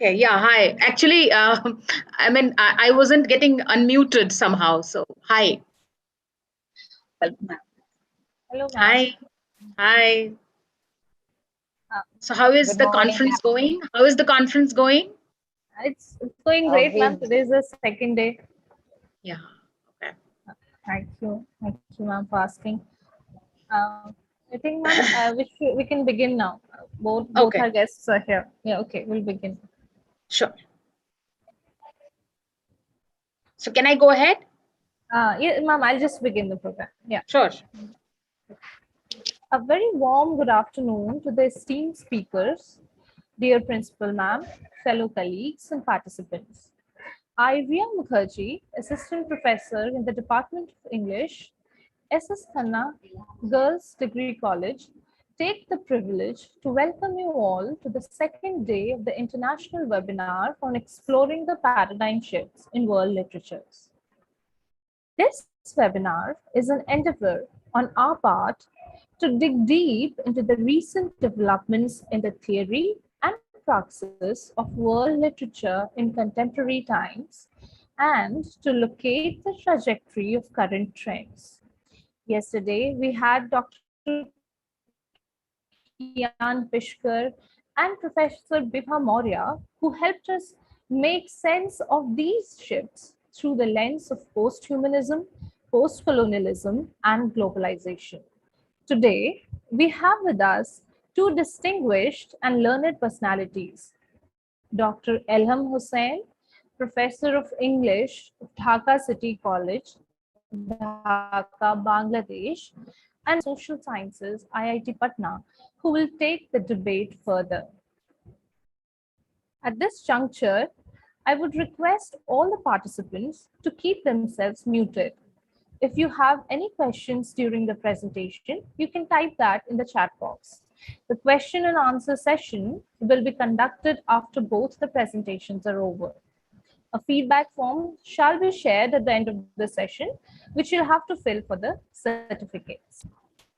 Okay, yeah, hi. Actually, I wasn't getting unmuted somehow. So, hi. Welcome, ma'am. Hello, ma'am. Hi. Hi. Uh, So, how is Good the morning, conference ma'am. going? How is the conference going? it's going great, ma'am. We Today is the second day. Yeah. Okay. Thank you, ma'am, for asking. I think, ma'am, we can begin now. Both Okay. our guests are here. Yeah, okay, we'll begin. Sure. So, can I go ahead? Yeah, ma'am, I'll just begin the program. Yeah. Sure. A very warm good afternoon to the esteemed speakers, dear principal, ma'am, fellow colleagues, and participants. I, Riya Mukherjee, Assistant Professor in the Department of English, SS Khanna Girls Degree College, take the privilege to welcome you all to the second day of the international webinar on exploring the paradigm shifts in world literatures. This webinar is an endeavor on our part to dig deep into the recent developments in the theory and praxis of world literature in contemporary times and to locate the trajectory of current trends. Yesterday, we had Dr. Kian Pishkar and Professor Bibha Maurya, who helped us make sense of these shifts through the lens of post-humanism, post-colonialism, and globalization. Today, we have with us two distinguished and learned personalities, Dr. Elham Hussain, Professor of English of Dhaka City College, Dhaka, Bangladesh, and Professor of Social Sciences, IIT Patna, who will take the debate further. At this juncture, I would request all the participants to keep themselves muted. If you have any questions during the presentation, you can type that in the chat box. The question and answer session will be conducted after both the presentations are over. A feedback form shall be shared at the end of the session, which you'll have to fill for the certificates.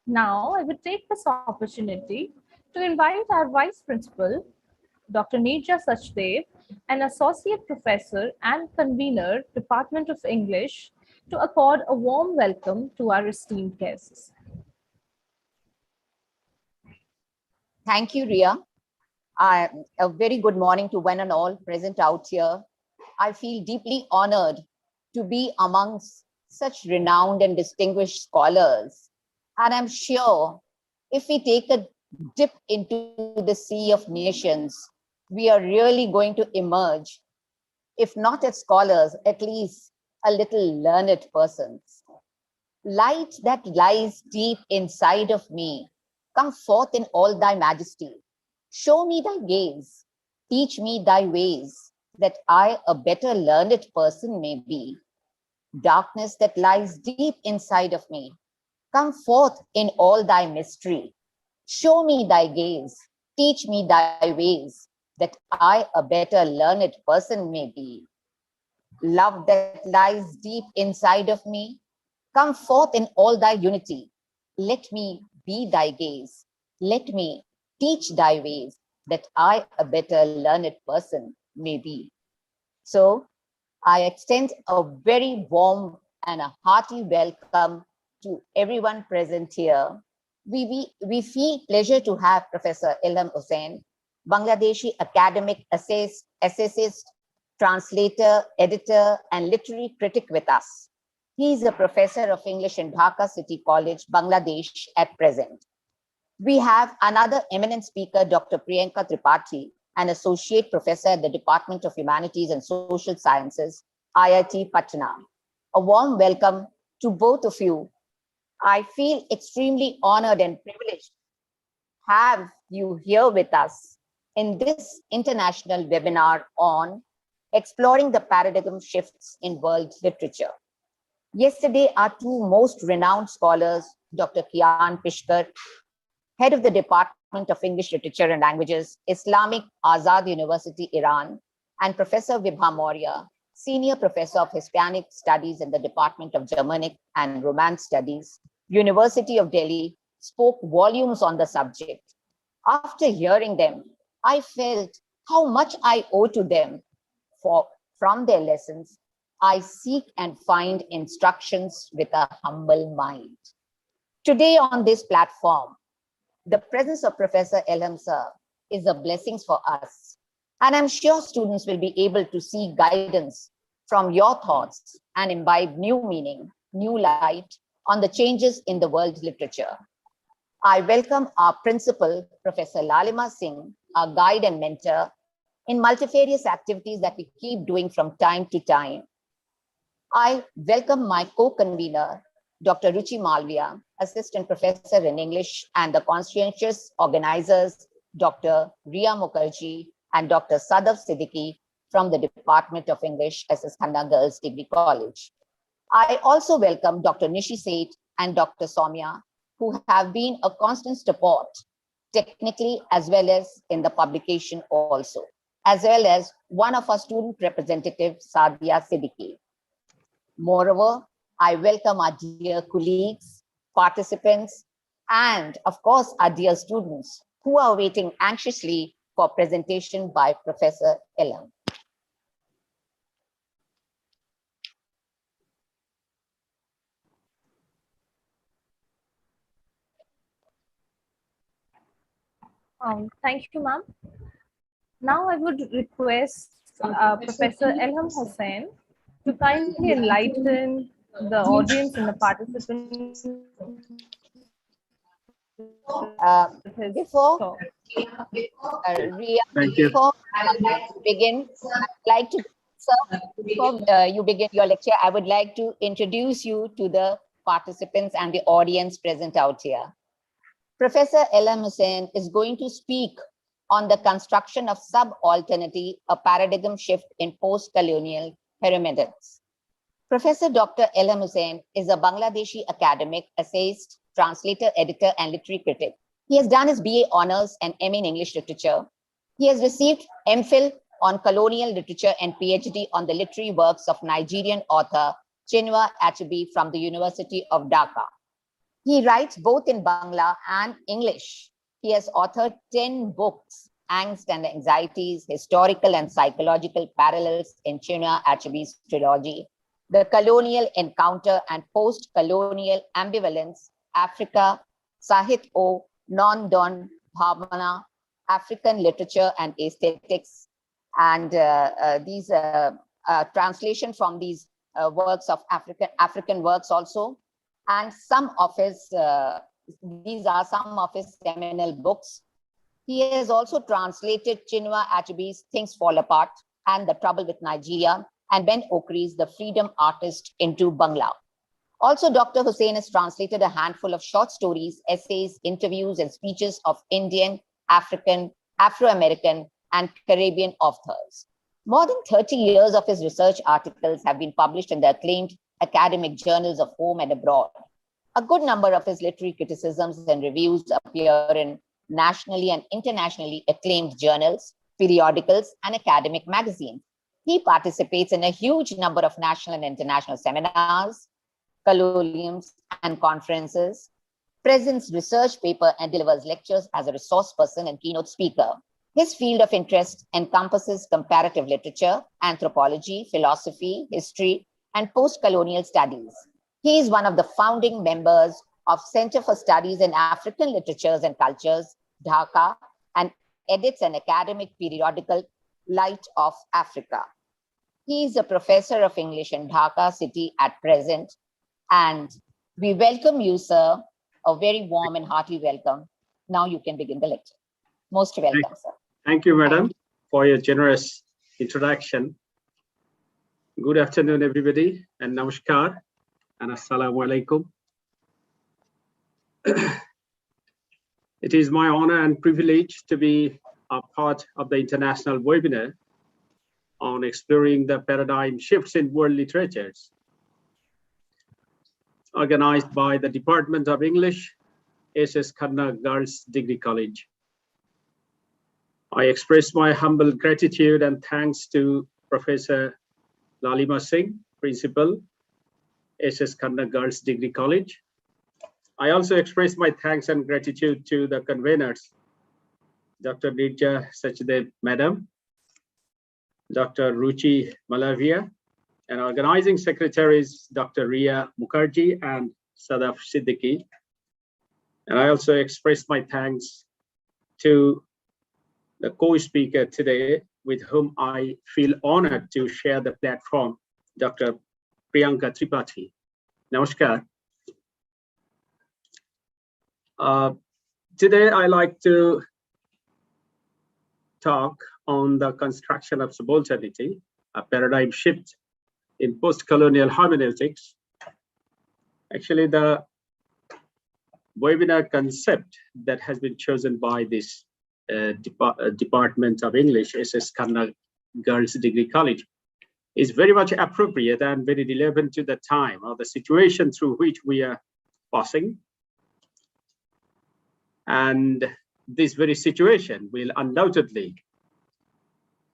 Now, I would take this opportunity to invite our Vice Principal, Dr. Nija Sachdev, an Associate Professor and Convener, Department of English, to accord a warm welcome to our esteemed guests. Thank you, Ria. A very good morning to one and all present out here. I feel deeply honored to be amongst such renowned and distinguished scholars. And I'm sure if we take a dip into the sea of nations, we are really going to emerge, if not as scholars, at least a little learned persons. Light that lies deep inside of me, come forth in all thy majesty. Show me thy gaze, teach me thy ways, that I a better learned person may be. Darkness that lies deep inside of me, come forth in all thy mystery. Show me thy gaze, teach me thy ways, that I a better learned person may be. Love that lies deep inside of me, come forth in all thy unity. Let me be thy gaze. Let me teach thy ways, that I a better learned person may be. So I extend a very warm and a hearty welcome to everyone present here. We feel pleasure to have Professor Ilham Hussain, Bangladeshi academic essayist, translator, editor, and literary critic with us. He is a professor of English in Dhaka City College, Bangladesh at present. We have another eminent speaker, Dr. Priyanka Tapati, an associate professor at the Department of Humanities and Social Sciences, IIT Patna. A warm welcome to both of you. I feel extremely honored and privileged to have you here with us in this international webinar on exploring the paradigm shifts in world literature. Yesterday, our two most renowned scholars, Dr. Kian Pishkar, head of the Department of English Literature and Languages, Islamic Azad University, Iran, and Professor Vibha Maurya, Senior Professor of Hispanic Studies in the Department of Germanic and Romance Studies, University of Delhi, spoke volumes on the subject. After hearing them, I felt how much I owe to them from their lessons, I seek and find instructions with a humble mind. Today on this platform, the presence of Professor Elham sir is a blessing for us. And I'm sure students will be able to see guidance from your thoughts and imbibe new meaning, new light on the changes in the world literature. I welcome our principal, Professor Lalima Singh, our guide and mentor in multifarious activities that we keep doing from time to time. I welcome my co-convener, Dr. Ruchi Malviya, Assistant Professor in English, and the conscientious organizers, Dr. Riya Mukherjee and Dr. Sadav Siddiqui from the Department of English, SS Khanna Girls Degree College. I also welcome Dr. Nishi Seth and Dr. Soumya, who have been a constant support, technically as well as in the publication also, as well as one of our student representatives, Sadia Siddiqui. Moreover, I welcome our dear colleagues, participants, and of course, our dear students who are waiting anxiously for presentation by Professor Elham. Thank you, ma'am. Now I would request Professor Elham Hussain to kindly enlighten the audience and the participants with his Before talk. Ria, Thank you. before you begin, I'd like to, sir, before you begin your lecture, I would like to introduce you to the participants and the audience present out here. Professor Elham Hussain is going to speak on the construction of subalternity, a paradigm shift in post-colonial hermeneutics. Professor Dr. Elham Hussain is a Bangladeshi academic, essayist, translator, editor, and literary critic. He has done his BA Honours and MA in English Literature. He has received MPhil on colonial literature and PhD on the literary works of Nigerian author Chinua Achebe from the University of Dhaka. He writes both in Bangla and English. He has authored 10 books, Angst and Anxieties, Historical and Psychological Parallels in Chinua Achebe's trilogy, The Colonial Encounter and Post-Colonial Ambivalence, Africa, Sahit O, Non-Don Bhavana, African Literature and Aesthetics, and these translation from these works of African works also. And some of his, these are some of his seminal books. He has also translated Chinua Achebe's Things Fall Apart and The Trouble with Nigeria, and Ben Okri's The Freedom Artist into Bangla. Also, Dr. Hussain has translated a handful of short stories, essays, interviews, and speeches of Indian, African, Afro-American, and Caribbean authors. More than 30 years of his research articles have been published in the acclaimed academic journals of home and abroad. A good number of his literary criticisms and reviews appear in nationally and internationally acclaimed journals, periodicals, and academic magazines. He participates in a huge number of national and international seminars, colloquiums, and conferences, presents research paper, and delivers lectures as a resource person and keynote speaker. His field of interest encompasses comparative literature, anthropology, philosophy, history, and post-colonial studies. He is one of the founding members of Center for Studies in African Literatures and Cultures, Dhaka, and edits an academic periodical, Light of Africa. He is a professor of English in Dhaka city at present. And we welcome you, sir. A very warm and hearty welcome. Now you can begin the lecture. Most welcome, sir. Thank you, madam, for your generous introduction. Good afternoon, everybody, and namaskar, and assalamu alaikum. It is my honor and privilege to be a part of the international webinar on exploring the paradigm shifts in world literatures, organized by the Department of English, SS Khanna Girls Degree College. I express my humble gratitude and thanks to Professor Lalima Singh, Principal, SS Khanna Girls Degree College. I also express my thanks and gratitude to the conveners, Dr. Nirja Sachdev, Madam, Dr. Ruchi Malavia, and organizing secretaries, Dr. Ria Mukherjee and Sadaf Siddiqui. And I also express my thanks to the co-speaker today, with whom I feel honored to share the platform, Dr. Priyanka Tapati. Namaskar. Today, I like to talk on the construction of subalternity, a paradigm shift in post-colonial hermeneutics. Actually, the webinar concept that has been chosen by this Department of English, SS Khanna Girls Degree College, is very much appropriate and very relevant to the time or the situation through which we are passing. And this very situation will undoubtedly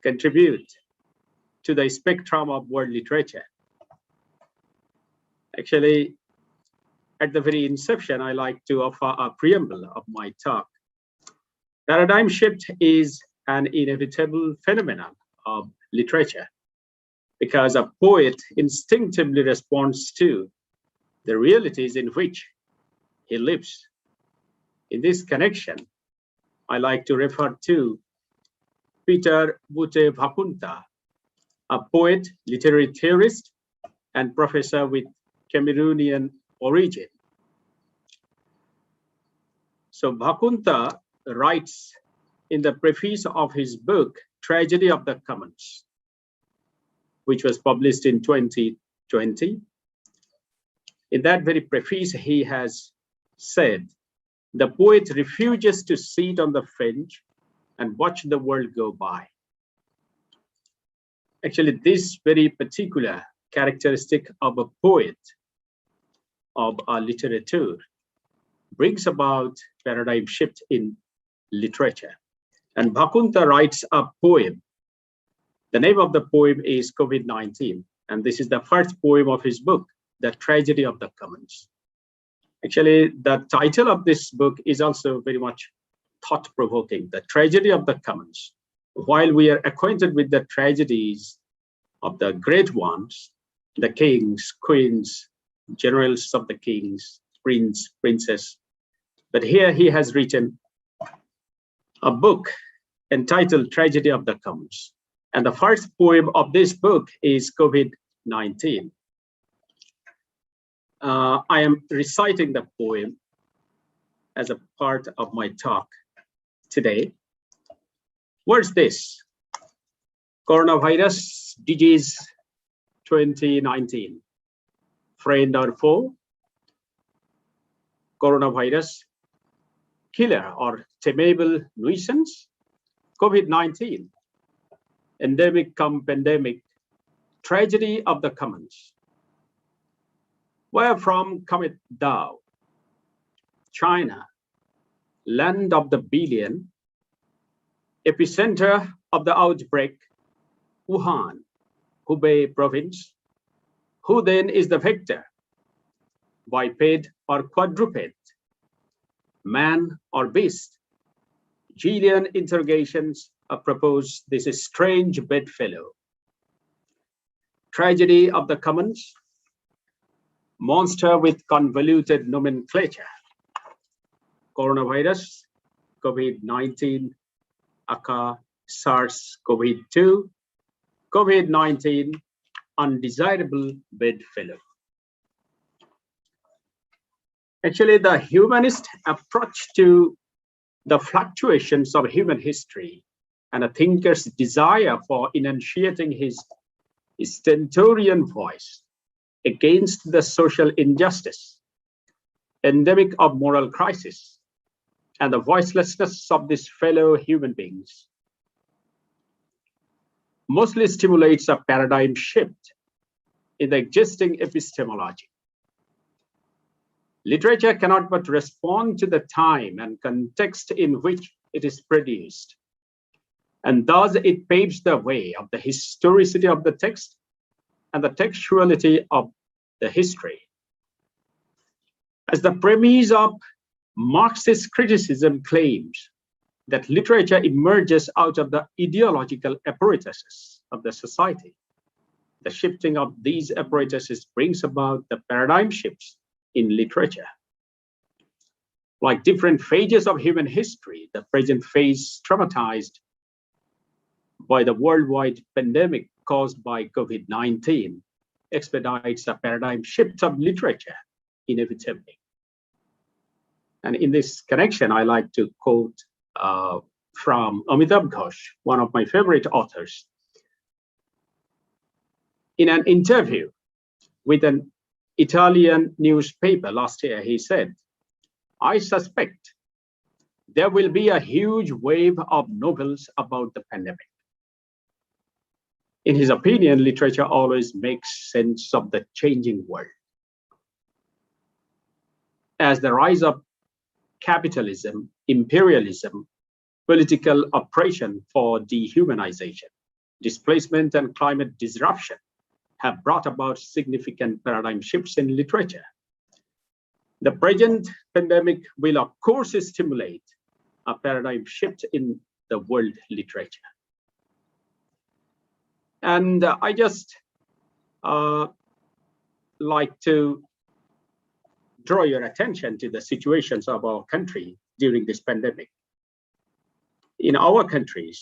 contribute to the spectrum of world literature. Actually, at the very inception, I like to offer a preamble of my talk. Paradigm shift is an inevitable phenomenon of literature because a poet instinctively responds to the realities in which he lives. In this connection, I like to refer to Peter Bute Bhakunta, a poet, literary theorist, and professor with Cameroonian origin. So Bhakunta writes in the preface of his book, Tragedy of the Commons, which was published in 2020. In that very preface, he has said, the poet refuses to sit on the fringe and watch the world go by. Actually, this very particular characteristic of a poet, of a literature, brings about paradigm shift in literature. And Bhakunta writes a poem. The name of the poem is COVID-19, and this is the first poem of his book, The Tragedy of the Commons. Actually, the title of this book is also very much thought-provoking, The Tragedy of the Commons. While we are acquainted with the tragedies of the great ones, the kings, queens, generals of the kings, prince, princess, but here he has written a book entitled Tragedy of the Commons. And the first poem of this book is COVID-19. I am reciting the poem as a part of my talk today. What's this? Coronavirus disease 2019. Friend or foe? Coronavirus killer or tameable nuisance? COVID-19. Endemic come pandemic. Tragedy of the commons. Wherefrom cometh thou? China, land of the billion, epicenter of the outbreak, Wuhan, Hubei province. Who then is the victor? Biped or quadruped? Man or beast? Gillian interrogations propose this strange bedfellow. Tragedy of the commons, monster with convoluted nomenclature. Coronavirus, COVID-19, aka SARS-CoV-2, COVID-19, undesirable bedfellow. Actually, the humanist approach to the fluctuations of human history and a thinker's desire for enunciating his stentorian voice against the social injustice, endemic of moral crisis, and the voicelessness of these fellow human beings, mostly stimulates a paradigm shift in the existing epistemology. Literature cannot but respond to the time and context in which it is produced, and thus it paves the way of the historicity of the text and the textuality of the history. As the premise of Marxist criticism claims that literature emerges out of the ideological apparatuses of the society. The shifting of these apparatuses brings about the paradigm shifts in literature. Like different phases of human history, the present phase, traumatized by the worldwide pandemic caused by COVID-19, expedites a paradigm shift of literature inevitably. And in this connection, I like to quote from Amitabh Ghosh, one of my favorite authors. In an interview with an Italian newspaper last year, he said, "I suspect there will be a huge wave of novels about the pandemic." In his opinion, literature always makes sense of the changing world. As the rise of capitalism, imperialism, political oppression for dehumanization, displacement, and climate disruption have brought about significant paradigm shifts in literature. The present pandemic will, of course, stimulate a paradigm shift in the world literature. And I just like to draw your attention to the situations of our country during this pandemic. In our country,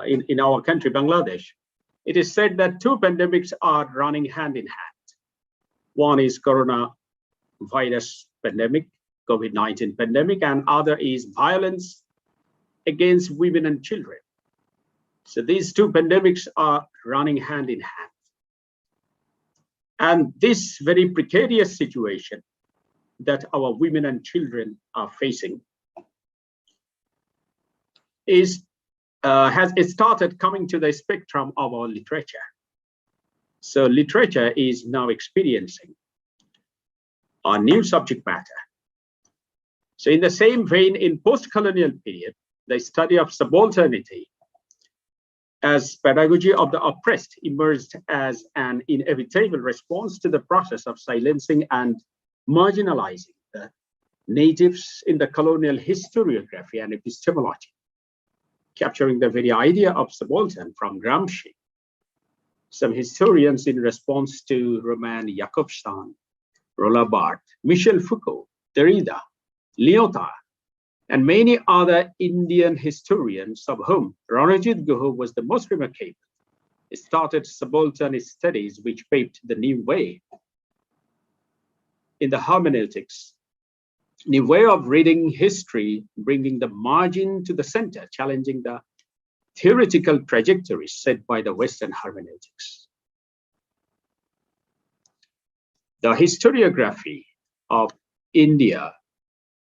in our country, Bangladesh, it is said that two pandemics are running hand in hand. One is coronavirus pandemic, COVID-19 pandemic, and other is violence against women and children. So these two pandemics are running hand in hand. And this very precarious situation that our women and children are facing has started coming to the spectrum of our literature. So literature is now experiencing a new subject matter. So in the same vein, in post-colonial period, the study of subalternity as pedagogy of the oppressed emerged as an inevitable response to the process of silencing and marginalizing the natives in the colonial historiography and epistemology, capturing the very idea of subaltern from Gramsci. Some historians, in response to Roman Jakobson, Roland Barthes, Michel Foucault, Derrida, Lyotard, and many other Indian historians, of whom Ranajit Guha was the most remarkable, started subaltern studies which paved the new way in the hermeneutics, new way of reading history, bringing the margin to the center, challenging the theoretical trajectories set by the Western hermeneutics. The historiography of India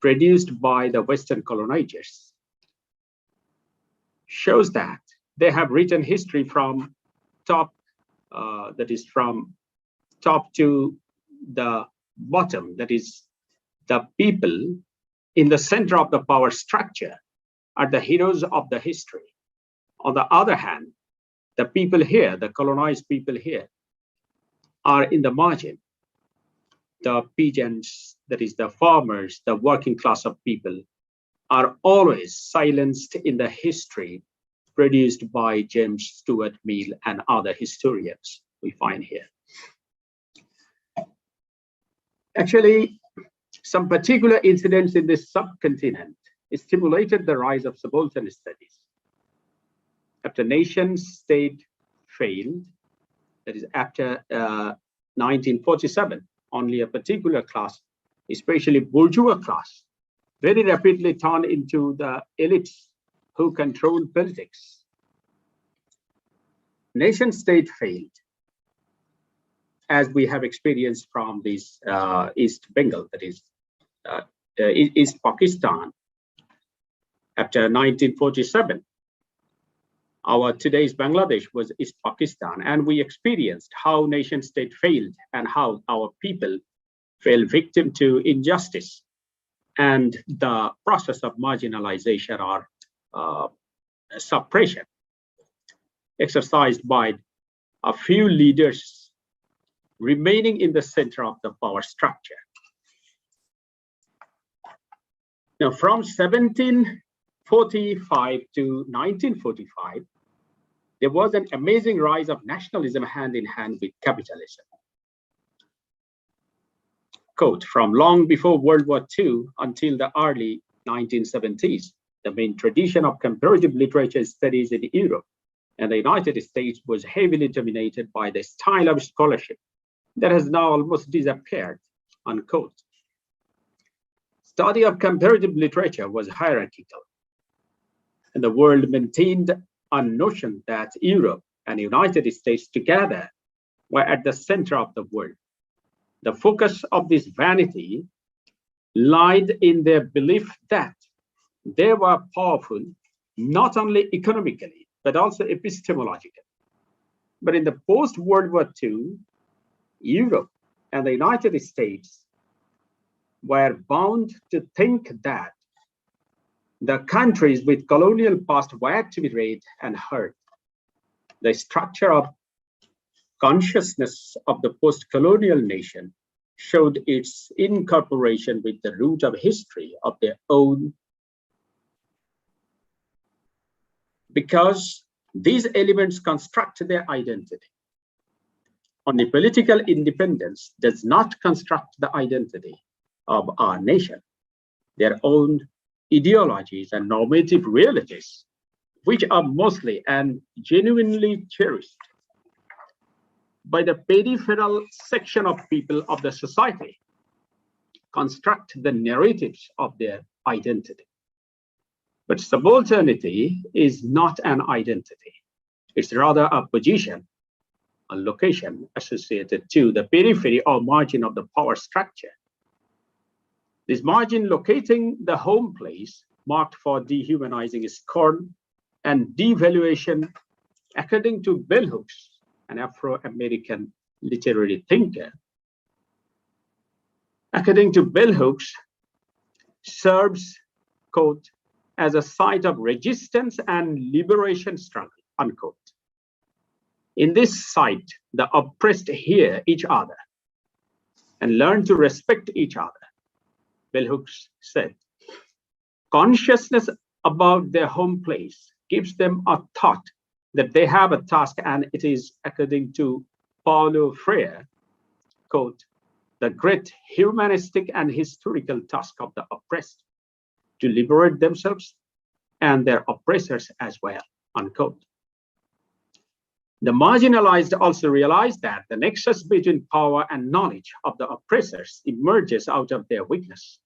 produced by the Western colonizers shows that they have written history from top, that is from top to the bottom, that is the people in the center of the power structure are the heroes of the history. On the other hand, the people here, the colonized people here, are in the margin. The peasants, that is the farmers, the working class of people, are always silenced in the history produced by James Stuart Mill and other historians we find here. Actually, some particular incidents in this subcontinent stimulated the rise of subaltern studies. After nation state failed, that is after 1947, only a particular class, especially bourgeois class, very rapidly turned into the elites who controlled politics. Nation state failed, as we have experienced from this East Bengal, that is East Pakistan. After 1947, our today's Bangladesh was East Pakistan, and we experienced how nation state failed and how our people fell victim to injustice and the process of marginalization or suppression exercised by a few leaders remaining in the center of the power structure. Now, from 1745 to 1945, there was an amazing rise of nationalism hand in hand with capitalism. Quote, from long before World War II until the early 1970s, the main tradition of comparative literature studies in Europe and the United States was heavily dominated by the style of scholarship that has now almost disappeared, unquote. Study of comparative literature was hierarchical, and the world maintained a notion that Europe and the United States together were at the center of the world. The focus of this vanity lied in their belief that they were powerful not only economically, but also epistemologically. But in the post-World War II, Europe and the United States were bound to think that the countries with colonial past were to be read and heard. The structure of consciousness of the post-colonial nation showed its incorporation with the root of history of their own, because these elements construct their identity. Only political independence does not construct the identity of our nation. Their own ideologies and normative realities, which are mostly and genuinely cherished by the peripheral section of people of the society, construct the narratives of their identity. But subalternity is not an identity. It's rather a position, a location associated to the periphery or margin of the power structure. This margin locating the home place marked for dehumanizing scorn and devaluation, according to bell hooks, an Afro-American literary thinker. According to bell hooks, serves, quote, as a site of resistance and liberation struggle, unquote. In this site, the oppressed hear each other and learn to respect each other. Bell hooks said, consciousness about their home place gives them a thought that they have a task, and it is, according to Paulo Freire, quote, the great humanistic and historical task of the oppressed to liberate themselves and their oppressors as well, unquote. The marginalized also realize that the nexus between power and knowledge of the oppressors emerges out of their weakness.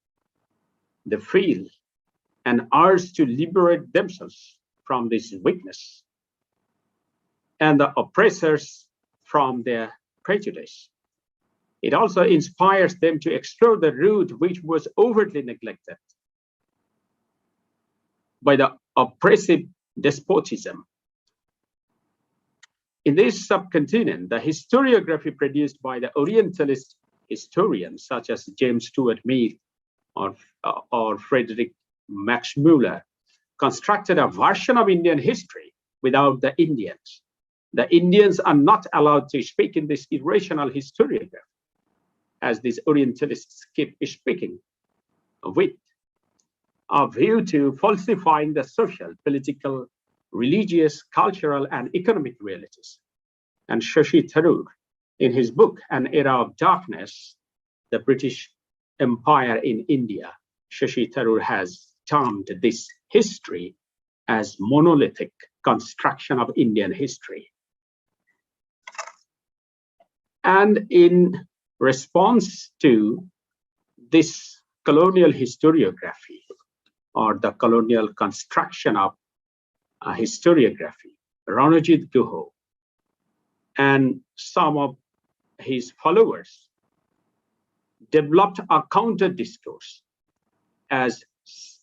They feel an urge to liberate themselves from this weakness and the oppressors from their prejudice. It also inspires them to explore the root which was overtly neglected by the oppressive despotism. In this subcontinent, the historiography produced by the Orientalist historians such as James Stuart Mill or Frederick Max Muller constructed a version of Indian history without the Indians. The Indians are not allowed to speak in this irrational historiography, as these Orientalists keep speaking with a view to falsifying the social, political, religious, cultural, and economic realities. And Shashi Tharoor, in his book, An Era of Darkness, the British Empire in India, Shashi Tharoor has termed this history as monolithic construction of Indian history. And in response to this colonial historiography, or the colonial construction of historiography, Ranajit Guha and some of his followers developed a counter discourse as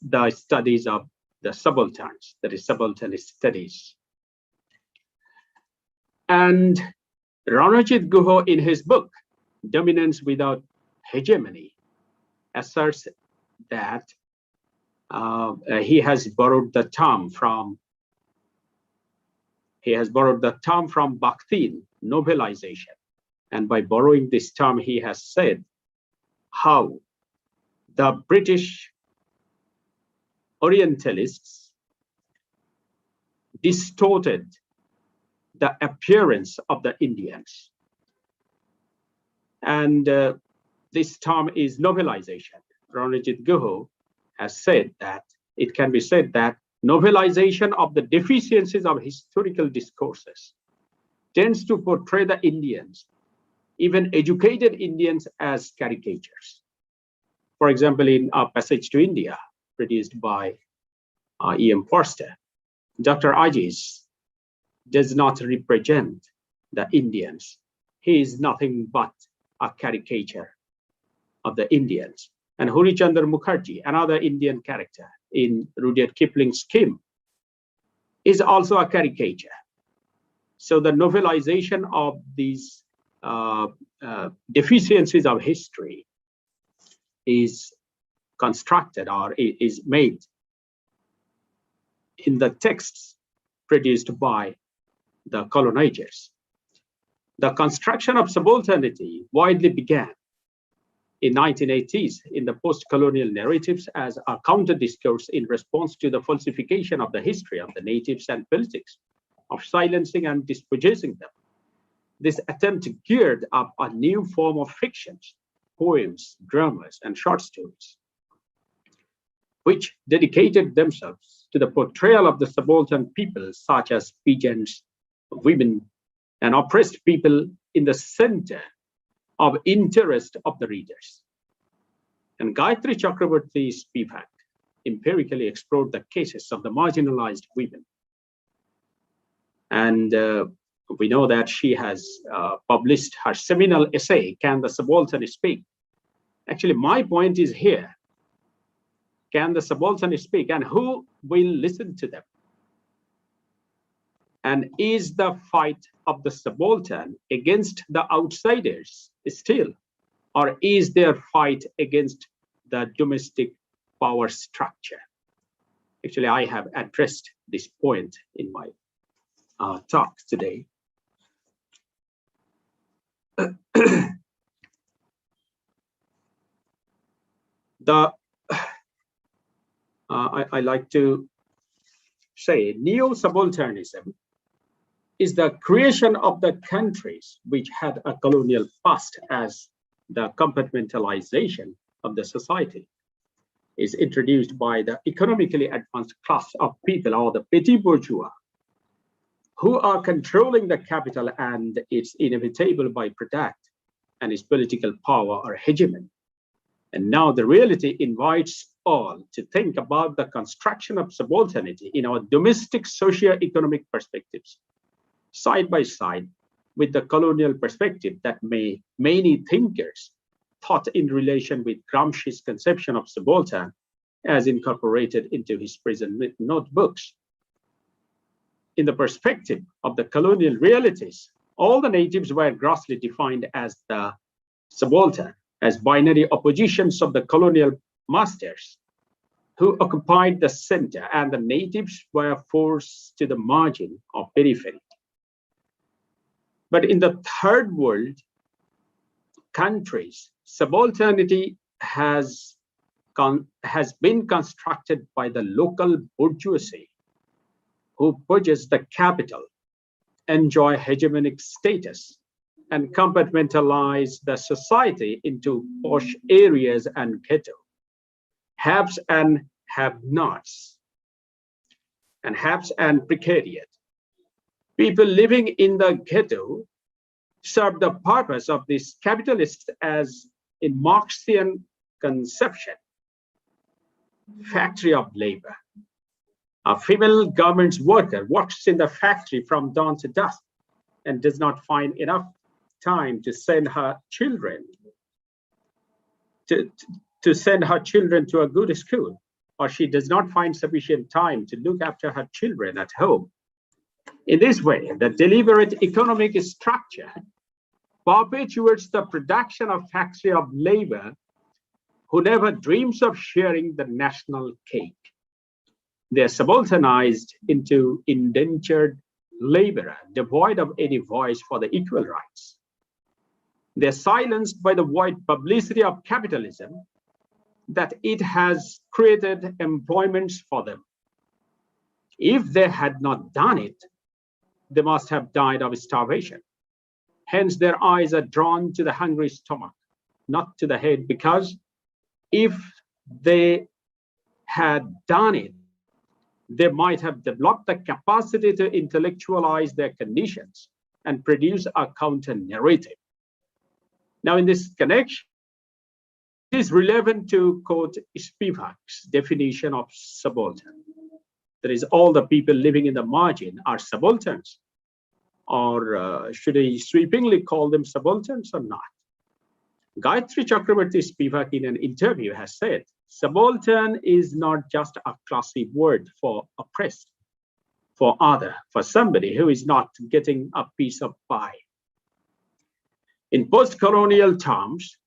the studies of the subalterns, that is subalternist studies. And Ranajit Guha, in his book, Dominance Without Hegemony, asserts that he has borrowed the term from Bakhtin, novelization. And by borrowing this term, he has said how the British Orientalists distorted the appearance of the Indians. And this term is novelization. Ranajit Guha has said that it can be said that novelization of the deficiencies of historical discourses tends to portray the Indians, even educated Indians, as caricatures. For example, in A Passage to India, produced by E.M. Forster, Dr. Ajiz does not represent the Indians. He is nothing but a caricature of the Indians. And Harichandra Mukherjee, another Indian character in Rudyard Kipling's Kim, is also a caricature. So the novelization of these deficiencies of history is constructed or is made in the texts produced by the colonizers. The construction of subalternity widely began in 1980s in the post-colonial narratives as a counter-discourse in response to the falsification of the history of the natives and politics of silencing and dispossessing them. This attempt geared up a new form of fictions, poems, dramas, and short stories, which dedicated themselves to the portrayal of the subaltern peoples, such as peasants, women, and oppressed people, in the center of interest of the readers. And Gayatri Chakraborty's PFAC empirically explored the cases of the marginalized women. And we know that she has published her seminal essay, Can the Subaltern Speak? Actually, my point is here. Can the subaltern speak? And who will listen to them? And is the fight of the subaltern against the outsiders still? Or is their fight against the domestic power structure? Actually, I have addressed this point in my talk today. I like to say neo-subalternism is the creation of the countries which had a colonial past as the compartmentalization of the society is introduced by the economically advanced class of people, or the petit bourgeois, who are controlling the capital and its inevitable byproduct and its political power or hegemony. And now the reality invites all to think about the construction of subalternity in our domestic socio-economic perspectives, side by side with the colonial perspective that many thinkers thought in relation with Gramsci's conception of subaltern as incorporated into his prison notebooks. In the perspective of the colonial realities, all the natives were grossly defined as the subaltern, as binary oppositions of the colonial masters who occupied the center, and the natives were forced to the margin or periphery. But in the third world countries, subalternity has been constructed by the local bourgeoisie who possess the capital, enjoy hegemonic status, and compartmentalize the society into posh areas and ghetto, haves and have-nots, and haves and precariat. People living in the ghetto serve the purpose of this capitalist as in Marxian conception, factory of labor. A female garments worker works in the factory from dawn to dusk and does not find enough time to send her children to a good school, or she does not find sufficient time to look after her children at home. In this way, the deliberate economic structure perpetuates the production of factory of labor who never dreams of sharing the national cake. They are subalternized into indentured laborer, devoid of any voice for the equal rights. They're silenced by the wide publicity of capitalism that it has created employments for them. If they had not done it, they must have died of starvation. Hence, their eyes are drawn to the hungry stomach, not to the head, because if they had done it, they might have developed the capacity to intellectualize their conditions and produce a counter narrative. Now, in this connection, it is relevant to quote Spivak's definition of subaltern. That is, all the people living in the margin are subalterns. Or should I sweepingly call them subalterns or not? Gayatri Chakrabarti Spivak in an interview has said, subaltern is not just a classy word for oppressed, for somebody who is not getting a piece of pie. In post-colonial terms,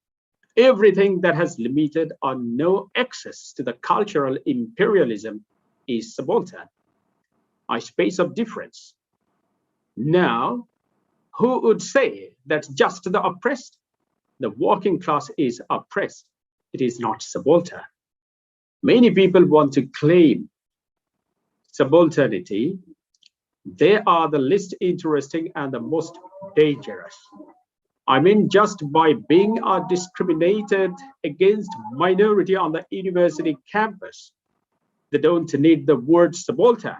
everything that has limited or no access to the cultural imperialism is subaltern, a space of difference. Now, who would say that's just the oppressed? The working class is oppressed. It is not subaltern. Many people want to claim subalternity. They are the least interesting and the most dangerous. I mean, just by being discriminated against minority on the university campus, they don't need the word subaltern.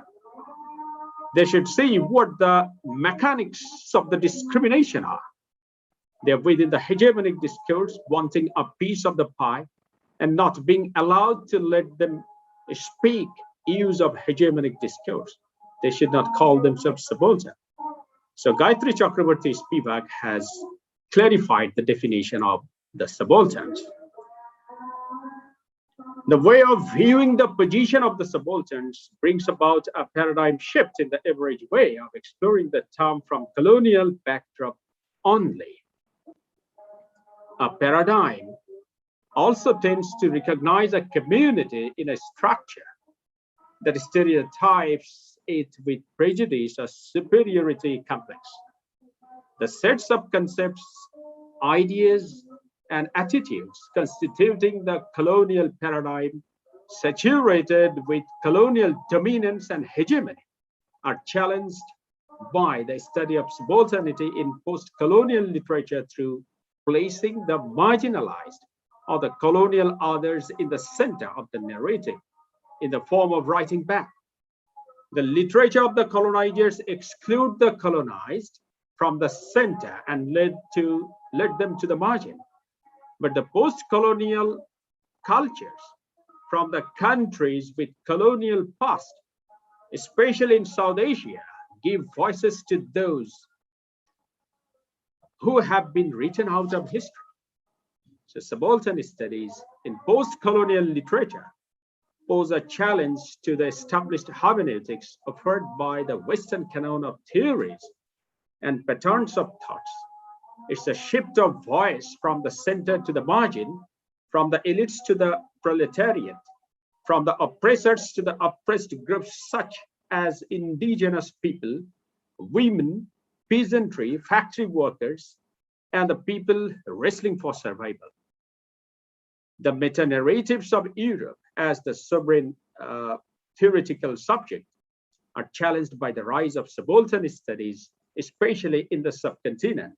They should see what the mechanics of the discrimination are. They're within the hegemonic discourse, wanting a piece of the pie and not being allowed to let them speak use of hegemonic discourse. They should not call themselves subaltern. So Gayatri Chakrabarti Spivak has clarified the definition of the subalterns. The way of viewing the position of the subalterns brings about a paradigm shift in the average way of exploring the term from colonial backdrop only. A paradigm also tends to recognize a community in a structure that stereotypes it with prejudice or superiority complex. The sets of concepts, ideas, and attitudes constituting the colonial paradigm, saturated with colonial dominance and hegemony, are challenged by the study of subalternity in post-colonial literature through placing the marginalized or the colonial others in the center of the narrative in the form of writing back. The literature of the colonizers exclude the colonized from the center and led them to the margin. But the post-colonial cultures from the countries with colonial past, especially in South Asia, give voices to those who have been written out of history. So subaltern studies in post-colonial literature pose a challenge to the established hermeneutics offered by the Western canon of theories and patterns of thoughts. It's a shift of voice from the center to the margin, from the elites to the proletariat, from the oppressors to the oppressed groups such as indigenous people, women, peasantry, factory workers, and the people wrestling for survival. The meta-narratives of Europe as the sovereign theoretical subject are challenged by the rise of subaltern studies, especially in the subcontinent.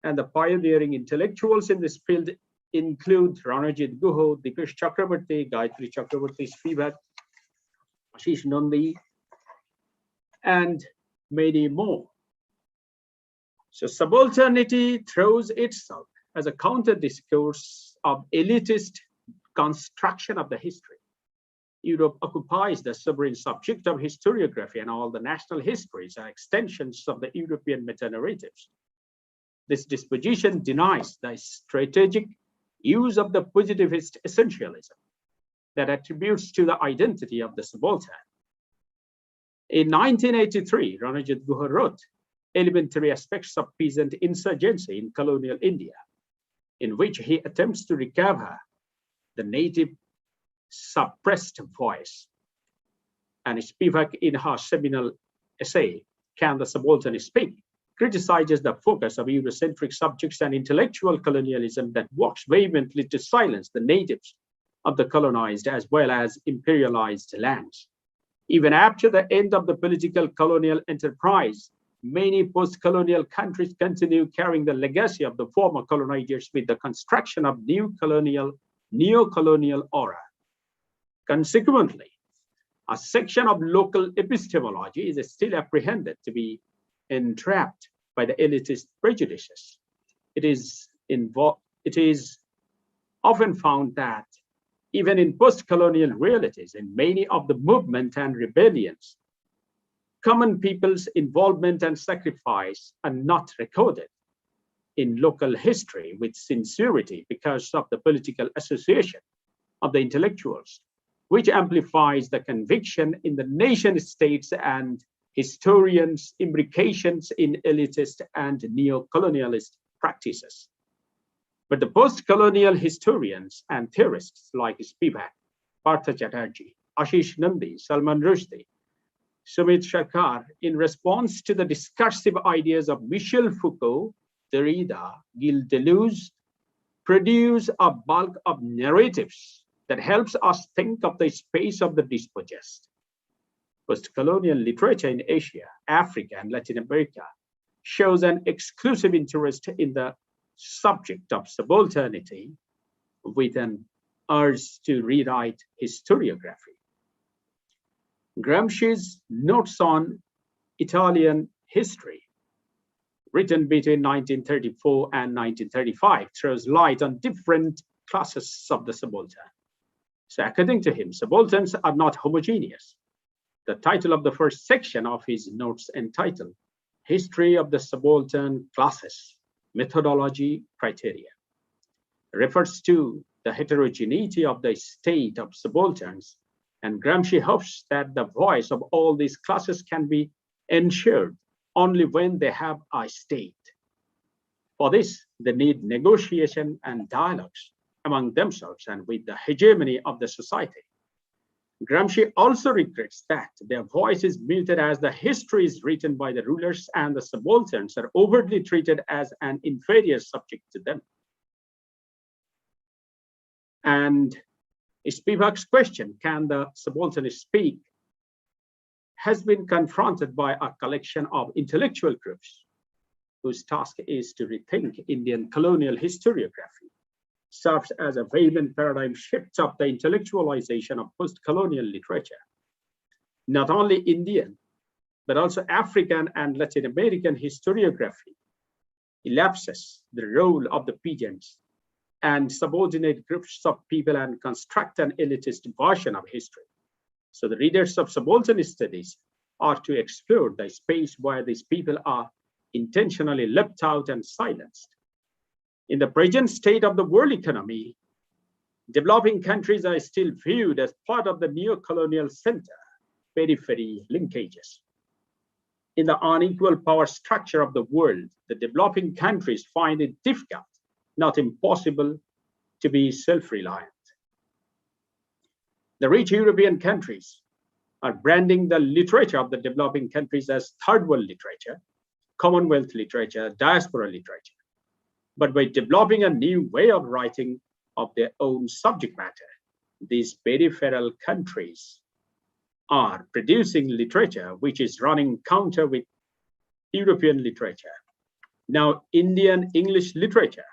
And the pioneering intellectuals in this field include Ranajit Guha, Dipesh Chakrabarti, Gayatri Chakrabarti Spivak, Ashish Nandi, and many more. So subalternity throws itself as a counter discourse of elitist construction of the history. Europe occupies the sovereign subject of historiography, and all the national histories are extensions of the European meta-narratives. This disposition denies the strategic use of the positivist essentialism that attributes to the identity of the subaltern. In 1983, Ranajit Guha wrote Elementary Aspects of Peasant Insurgency in Colonial India, in which he attempts to recover the native suppressed voice. And Spivak, in her seminal essay, Can the Subaltern Speak?, criticizes the focus of Eurocentric subjects and intellectual colonialism that works vehemently to silence the natives of the colonized as well as imperialized lands. Even after the end of the political colonial enterprise, many post-colonial countries continue carrying the legacy of the former colonizers with the construction of neo-colonial aura. Consequently, a section of local epistemology is still apprehended to be entrapped by the elitist prejudices. It is often found that even in post-colonial realities, in many of the movement and rebellions, common people's involvement and sacrifice are not recorded in local history with sincerity because of the political association of the intellectuals, which amplifies the conviction in the nation states and historians' imbrications in elitist and neo-colonialist practices. But the post-colonial historians and theorists like Spivak, Partha Chatterjee, Ashish Nandi, Salman Rushdie, Sumit Sarkar, in response to the discursive ideas of Michel Foucault, Derrida, Gilles Deleuze, produce a bulk of narratives that helps us think of the space of the dispossessed. Post-colonial literature in Asia, Africa, and Latin America shows an exclusive interest in the subject of subalternity with an urge to rewrite historiography. Gramsci's Notes on Italian History, written between 1934 and 1935, throws light on different classes of the subaltern. So according to him, subalterns are not homogeneous. The title of the first section of his notes, entitled History of the Subaltern Classes, Methodology, Criteria, refers to the heterogeneity of the state of subalterns, and Gramsci hopes that the voice of all these classes can be ensured only when they have a state. For this, they need negotiation and dialogues among themselves and with the hegemony of the society. Gramsci also regrets that their voice is muted as the history is written by the rulers and the subalterns are overtly treated as an inferior subject to them. And Spivak's question, can the subaltern speak, has been confronted by a collection of intellectual groups whose task is to rethink Indian colonial historiography, serves as a vehement paradigm shift of the intellectualization of post-colonial literature. Not only Indian, but also African and Latin American historiography elapses the role of the peasants and subordinate groups of people and construct an elitist version of history. So the readers of subaltern studies are to explore the space where these people are intentionally left out and silenced. In the present state of the world economy, developing countries are still viewed as part of the neo-colonial center-periphery linkages. In the unequal power structure of the world, the developing countries find it difficult, not impossible, to be self-reliant. The rich European countries are branding the literature of the developing countries as third world literature, Commonwealth literature, diaspora literature. But by developing a new way of writing of their own subject matter, these peripheral countries are producing literature which is running counter with European literature. Now, Indian English literature,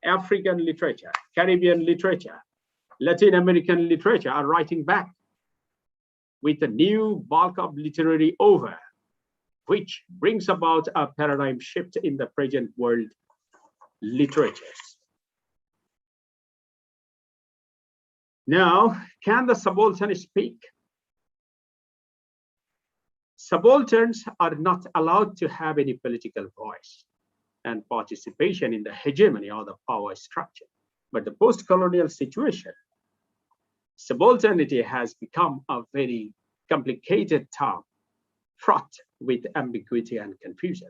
African literature, Caribbean literature, Latin American literature are writing back with a new bulk of literary over, which brings about a paradigm shift in the present world literatures. Now, can the subaltern speak? Subalterns are not allowed to have any political voice and participation in the hegemony or the power structure. But the post-colonial situation, subalternity has become a very complicated term, fraught with ambiguity and confusion.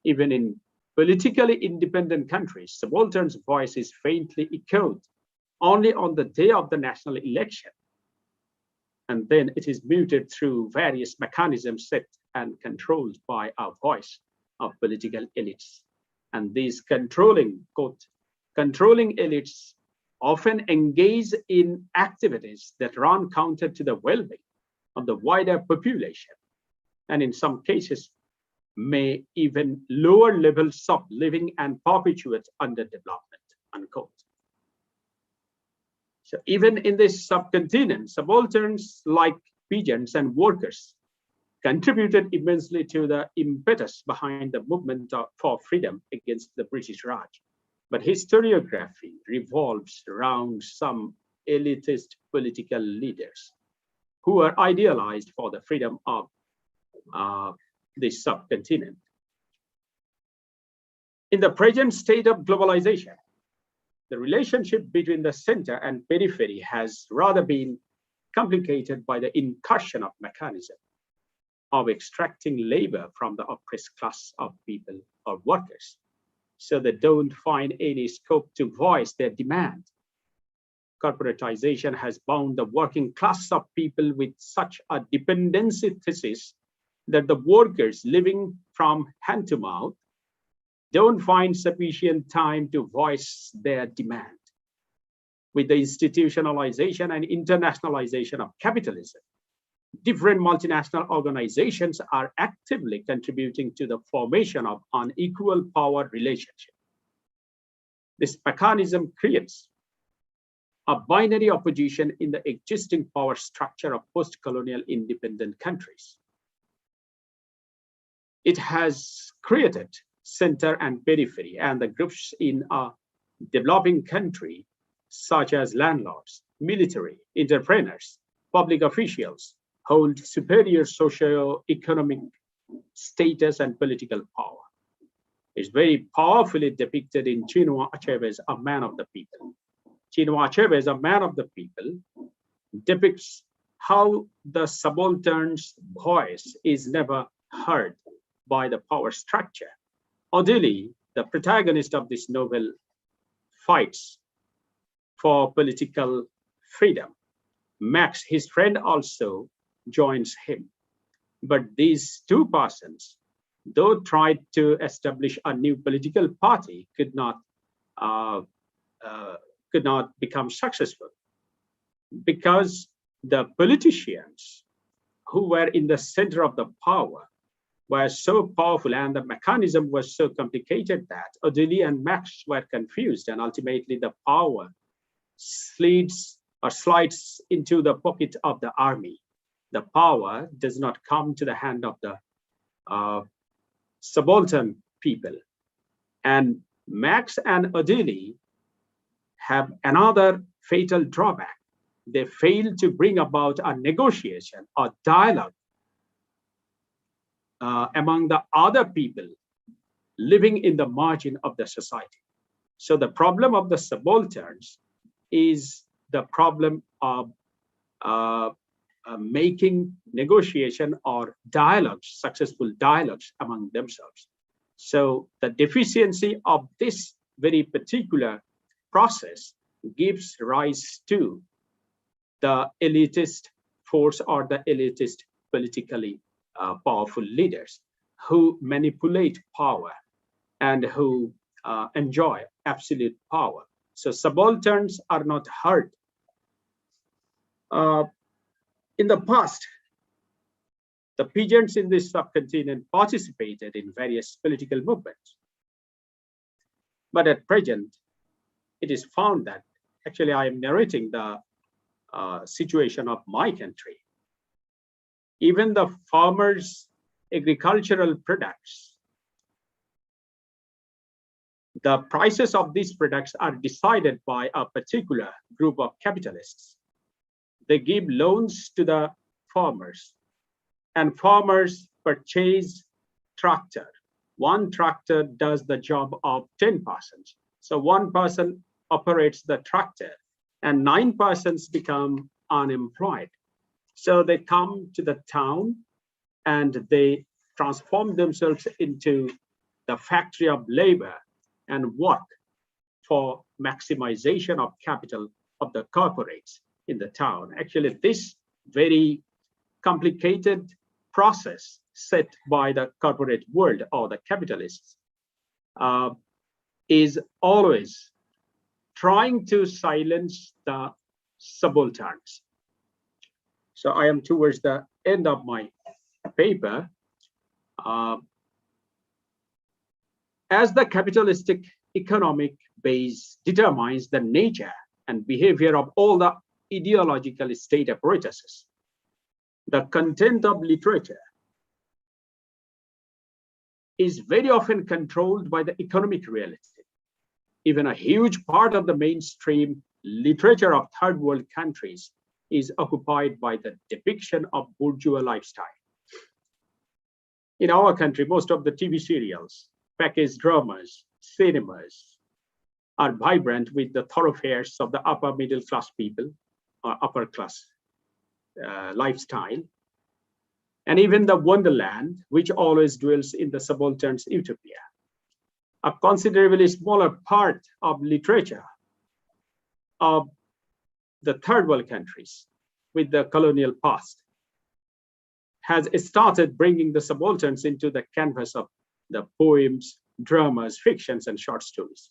Even in politically independent countries, subalterns' voice is faintly echoed only on the day of the national election. And then it is muted through various mechanisms set and controlled by a voice of political elites. And these controlling elites often engage in activities that run counter to the well-being of the wider population. And in some cases, may even lower levels of living and perpetuate underdevelopment, unquote. So even in this subcontinent, subalterns like peasants and workers contributed immensely to the impetus behind the movement for freedom against the British Raj. But historiography revolves around some elitist political leaders who are idealized for the freedom of this subcontinent. In the present state of globalization, the relationship between the center and periphery has rather been complicated by the incursion of mechanism of extracting labor from the oppressed class of people or workers, so they don't find any scope to voice their demand. Corporatization has bound the working class of people with such a dependency thesis that the workers living from hand to mouth don't find sufficient time to voice their demand. With the institutionalization and internationalization of capitalism, different multinational organizations are actively contributing to the formation of unequal power relationship. This mechanism creates a binary opposition in the existing power structure of post-colonial independent countries. It has created center and periphery, and the groups in a developing country, such as landlords, military, entrepreneurs, public officials, hold superior socio-economic status and political power. It's very powerfully depicted in Chinua Achebe's A Man of the People. Chinua Achebe's A Man of the People depicts how the subaltern's voice is never heard by the power structure. Odili, the protagonist of this novel, fights for political freedom. Max, his friend, also joins him. But these two persons, though tried to establish a new political party, could not become successful, because the politicians who were in the center of the power were so powerful, and the mechanism was so complicated that Odili and Max were confused, and ultimately the power slides into the pocket of the army. The power does not come to the hand of the subaltern people. And Max and Odili have another fatal drawback. They fail to bring about a negotiation or dialogue among the other people living in the margin of the society. So the problem of the subalterns is the problem of making negotiation or dialogues, successful dialogues among themselves. So the deficiency of this very particular process gives rise to the elitist force or the elitist politically powerful leaders who manipulate power and who enjoy absolute power. So subalterns are not heard. In the past, the peasants in this subcontinent participated in various political movements. But at present, it is found that, actually I am narrating the situation of my country. Even the farmers' agricultural products, the prices of these products are decided by a particular group of capitalists. They give loans to the farmers, and farmers purchase tractor. One tractor does the job of 10 persons. So one person operates the tractor and 9 persons become unemployed. So they come to the town and they transform themselves into the factory of labor and work for maximization of capital of the corporates in the town. Actually, this very complicated process set by the corporate world or the capitalists is always trying to silence the subalterns. So I am towards the end of my paper. As the capitalistic economic base determines the nature and behavior of all the ideological state apparatuses, the content of literature is very often controlled by the economic reality. Even a huge part of the mainstream literature of third world countries is occupied by the depiction of bourgeois lifestyle. In our country, most of the TV serials, package dramas, cinemas are vibrant with the thoroughfares of the upper middle class people or upper class lifestyle. And even the wonderland, which always dwells in the subaltern's utopia. A considerably smaller part of literature of the third world countries with the colonial past has started bringing the subalterns into the canvas of the poems, dramas, fictions, and short stories.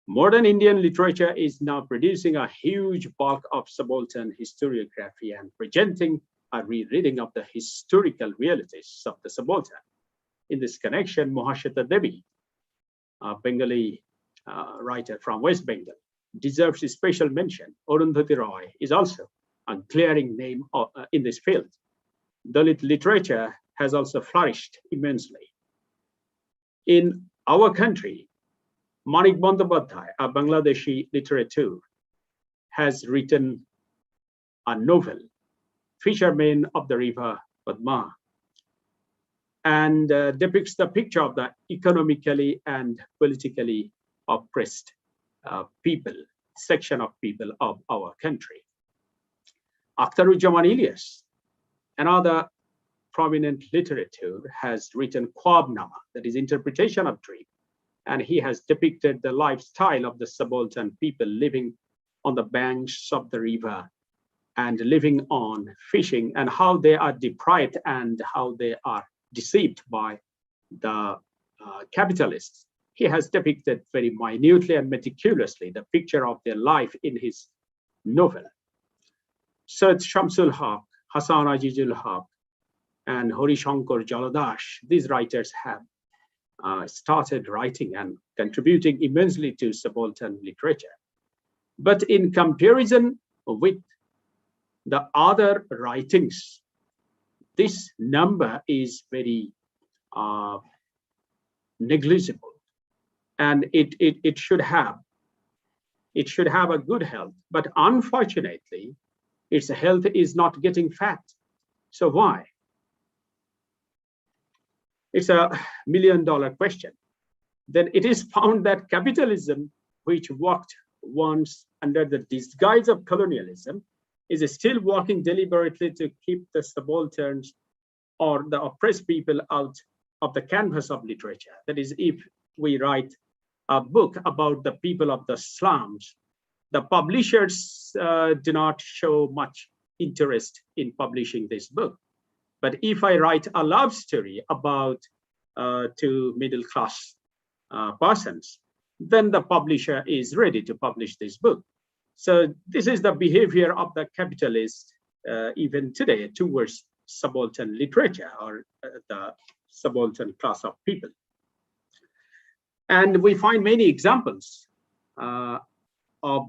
Modern Indian literature is now producing a huge bulk of subaltern historiography and presenting a rereading of the historical realities of the subaltern. In this connection, Mahashweta Devi, a Bengali writer from West Bengal, deserves a special mention. Arundhati Roy is also a glaring name in this field. Dalit literature has also flourished immensely. In our country, Manik Bandyopadhyay, a Bangladeshi literature, has written a novel, Fishermen of the River Padma, and depicts the picture of the economically and politically oppressed section of people of our country. Akhtaruজ্জামান Ilyas, another prominent literature, has written Khwabnama, that is interpretation of dream, and he has depicted the lifestyle of the subaltern people living on the banks of the river and living on fishing, and how they are deprived and how they are deceived by the capitalists. He has depicted very minutely and meticulously the picture of their life in his novel. Said Shamsul Haq, Hasan Azizul Haq, and Harishankar Jaladash, these writers have started writing and contributing immensely to subaltern literature. But in comparison with the other writings, this number is very negligible, and it should have a good health, but unfortunately its health is not getting fat. So why? It's $1 million question. Then it is found that capitalism, which worked once under the disguise of colonialism, is still working deliberately to keep the subalterns or the oppressed people out of the canvas of literature. That is, if we write a book about the people of the slums, the publishers do not show much interest in publishing this book. But if I write a love story about two middle-class persons, then the publisher is ready to publish this book. So this is the behavior of the capitalist even today towards subaltern literature or the subaltern class of people. And we find many examples of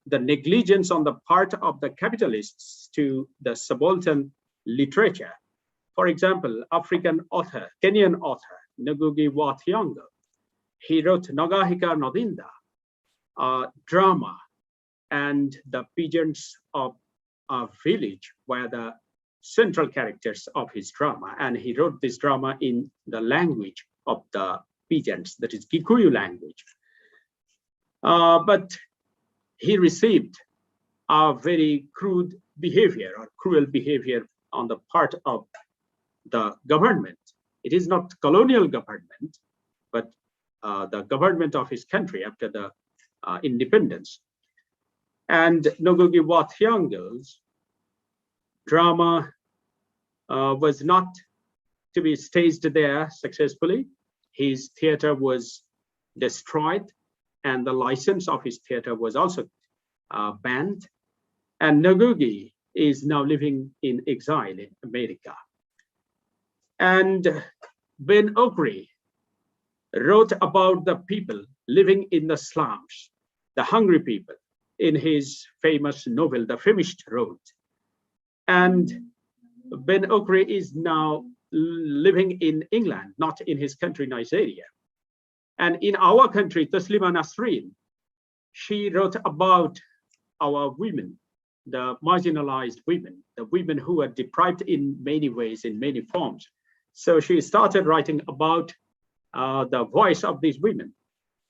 the negligence on the part of the capitalists to the subaltern literature. For example, African author, Kenyan author, Ngugi wa Thiong'o, he wrote Nagahika Nodinda, a drama, and the peasants of a village were the central characters of his drama. And he wrote this drama in the language of the peasants, that is Kikuyu language. But he received a very crude behavior or cruel behavior on the part of the government. It is not colonial government, but the government of his country after the independence. And Ngugi wa Thiong'o's drama was not to be staged there successfully. His theater was destroyed, and the license of his theater was also banned. And Ngugi is now living in exile in America. And Ben Okri, wrote about the people living in the slums, the hungry people, in his famous novel, The Famished Road. And Ben Okri is now living in England, not in his country, Nigeria. And in our country, Taslima Nasreen, she wrote about our women, the marginalized women, the women who are deprived in many ways, in many forms. So she started writing about the voice of these women.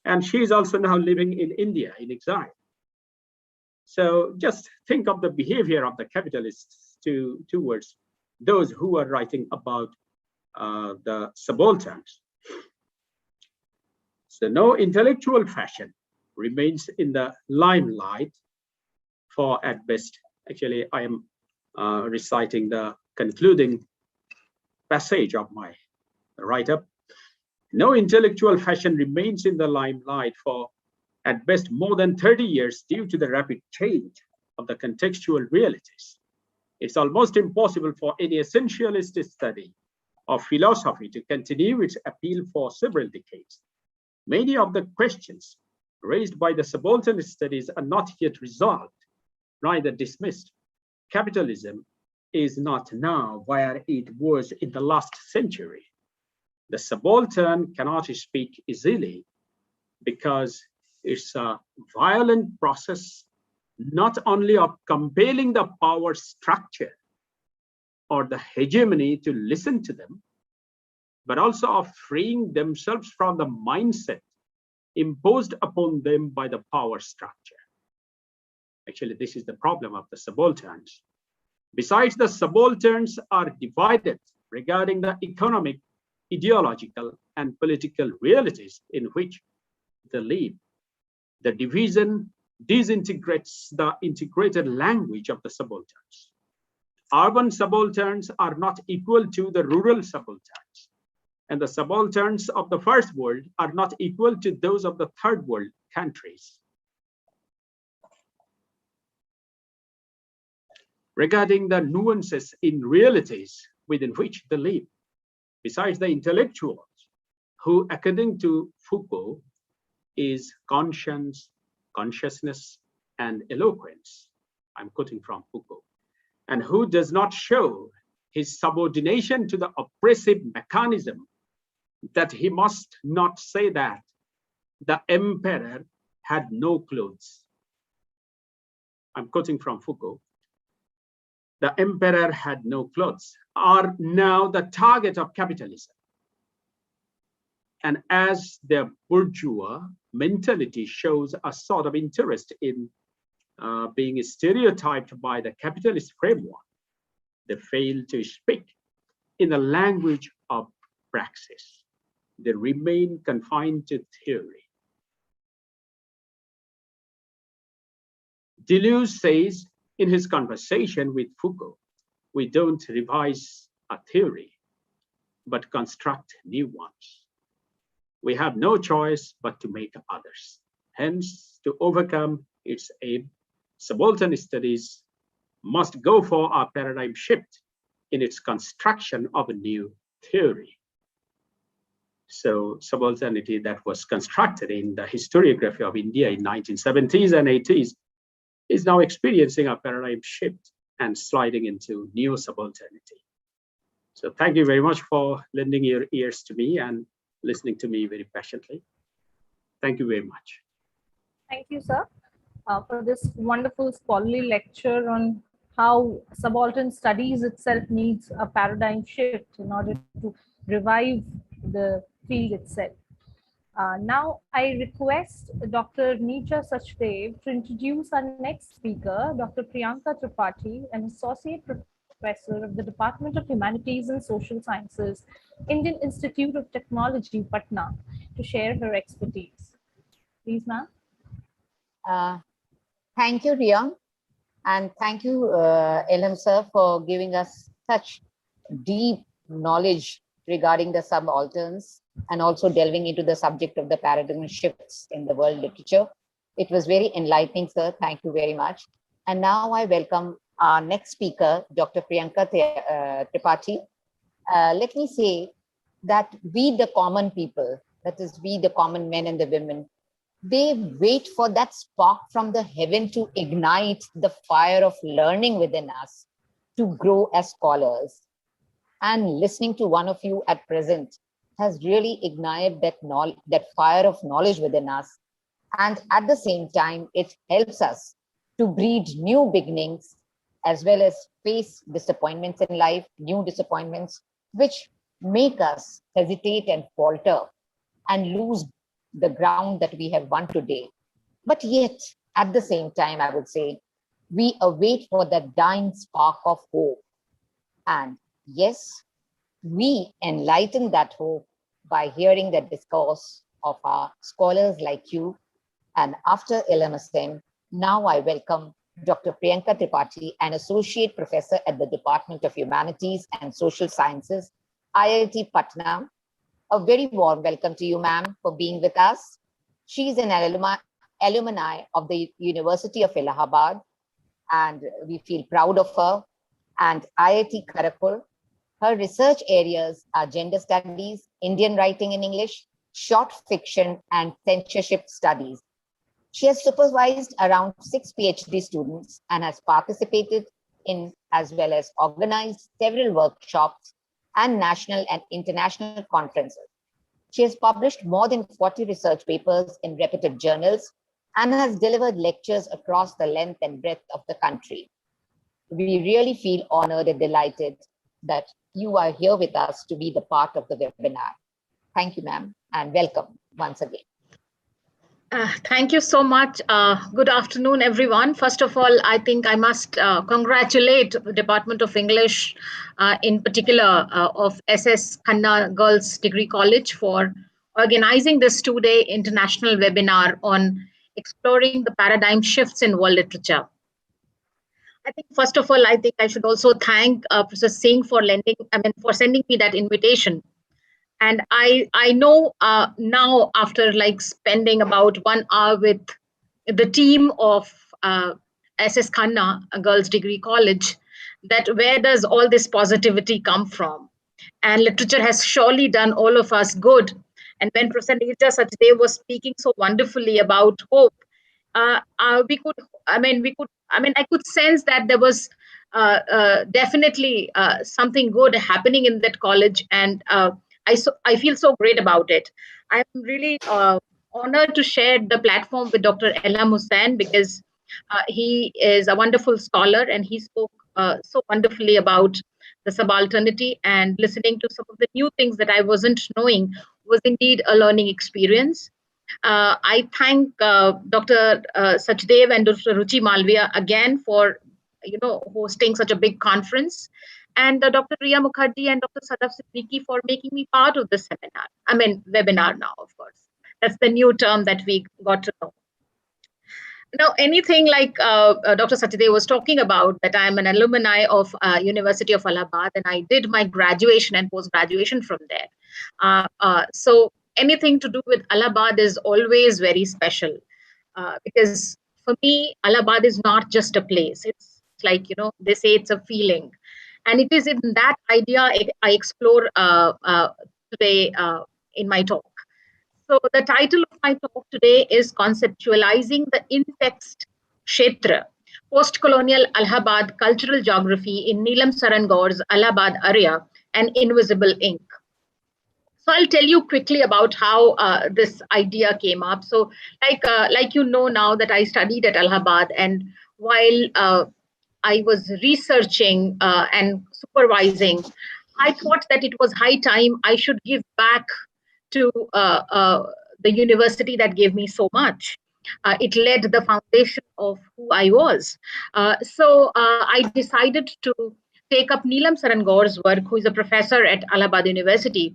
And she's also now living in India in exile. So just think of the behavior of the capitalists towards those who are writing about the subalterns. So no intellectual fashion remains in the limelight for at best. Actually, I am reciting the concluding passage of my write-up. No intellectual fashion remains in the limelight for at best more than 30 years due to the rapid change of the contextual realities. It's almost impossible for any essentialist study of philosophy to continue its appeal for several decades. Many of the questions raised by the subaltern studies are not yet resolved, neither dismissed. Capitalism is not now where it was in the last century. The subaltern cannot speak easily because it's a violent process, not only of compelling the power structure or the hegemony to listen to them, but also of freeing themselves from the mindset imposed upon them by the power structure. Actually, this is the problem of the subalterns. Besides, the subalterns are divided regarding the economic, ideological, and political realities in which they live. The division disintegrates the integrated language of the subalterns. Urban subalterns are not equal to the rural subalterns, and the subalterns of the first world are not equal to those of the third world countries. Regarding the nuances in realities within which they live, besides the intellectuals, who, according to Foucault, is conscience, consciousness, and eloquence. I'm quoting from Foucault. And who does not show his subordination to the oppressive mechanism that he must not say that the emperor had no clothes. I'm quoting from Foucault. The emperor had no clothes, are now the target of capitalism. And as their bourgeois mentality shows a sort of interest in being stereotyped by the capitalist framework, they fail to speak in the language of praxis. They remain confined to theory. Deleuze says in his conversation with Foucault, we don't revise a theory, but construct new ones. We have no choice but to make others. Hence, to overcome its aim, subaltern studies must go for a paradigm shift in its construction of a new theory. So subalternity that was constructed in the historiography of India in 1970s and 80s is now experiencing a paradigm shift and sliding into neo-subalternity. So thank you very much for lending your ears to me and listening to me very patiently. Thank you very much. Thank you, sir, for this wonderful scholarly lecture on how subaltern studies itself needs a paradigm shift in order to revive the field itself. Now, I request Dr. Neecha Sachdev to introduce our next speaker, Dr. Priyanka Tapati, an associate professor of the Department of Humanities and Social Sciences, Indian Institute of Technology, Patna, to share her expertise. Please, ma'am. Thank you, Ria. And thank you, Elam sir, for giving us such deep knowledge regarding the subalterns and also delving into the subject of the paradigm shifts in the world literature. It was very enlightening, sir. Thank you very much. And now I welcome our next speaker, Dr. Priyanka Tapati. Let me say that we, the common people, that is we, the common men and the women, they wait for that spark from the heaven to ignite the fire of learning within us to grow as scholars. And listening to one of you at present has really ignited that fire of knowledge within us. And at the same time, it helps us to breed new beginnings as well as face disappointments in life, new disappointments, which make us hesitate and falter and lose the ground that we have won today. But yet, at the same time, I would say, we await for that dying spark of hope. And yes, we enlighten that hope by hearing the discourse of our scholars like you. And after LMSM, now I welcome Dr. Priyanka Tapati, an associate professor at the Department of Humanities and Social Sciences, IIT Patna. A very warm welcome to you, ma'am, for being with us. She's an alumni of the University of Allahabad, and we feel proud of her, and IIT Kharagpur. Her research areas are gender studies, Indian writing in English, short fiction, and censorship studies. She has supervised around 6 PhD students and has participated in as well as organized several workshops and national and international conferences. She has published more than 40 research papers in reputed journals and has delivered lectures across the length and breadth of the country. We really feel honored and delighted that you are here with us to be the part of the webinar. Thank you, ma'am, and welcome once again. Thank you so much. Good afternoon, everyone. First of all, I think I must congratulate the Department of English, in particular of SS Khanna Girls Degree College, for organizing this two-day international webinar on exploring the paradigm shifts in world literature. I think, first of all, I think I should also thank Professor Singh for sending me that invitation. And I know now, after like spending about 1 hour with the team of SS Khanna Girls Degree College, that where does all this positivity come from? And literature has surely done all of us good. And when Professor Neerja Sachdev was speaking so wonderfully about hope, I could sense that there was definitely something good happening in that college, and I feel so great about it. I'm really honored to share the platform with Dr. Elham Hussain, because he is a wonderful scholar, and he spoke so wonderfully about the subalternity, and listening to some of the new things that I wasn't knowing was indeed a learning experience. I thank Dr. Sachdev and Dr. Ruchi Malviya again for hosting such a big conference, and Dr. Riya Mukherjee and Dr. Sadaf Siddiqui for making me part of this webinar now, of course. That's the new term that we got to know. Now, anything like Dr. Sachdev was talking about, that I'm an alumni of University of Allahabad, and I did my graduation and post-graduation from there. So anything to do with Allahabad is always very special, because for me, Allahabad is not just a place. It's like, they say it's a feeling. And it is in that idea I explore today in my talk. So the title of my talk today is Conceptualizing the In-Text Kshetra, Post-Colonial Allahabad Cultural Geography in Neelam Saran Gaur's Allahabad Area and Invisible Ink. So I'll tell you quickly about how this idea came up. So like now that I studied at Allahabad, and while I was researching and supervising, I thought that it was high time I should give back to the university that gave me so much. It led the foundation of who I was. So I decided to take up Neelam Saran Gaur's work, who is a professor at Allahabad University.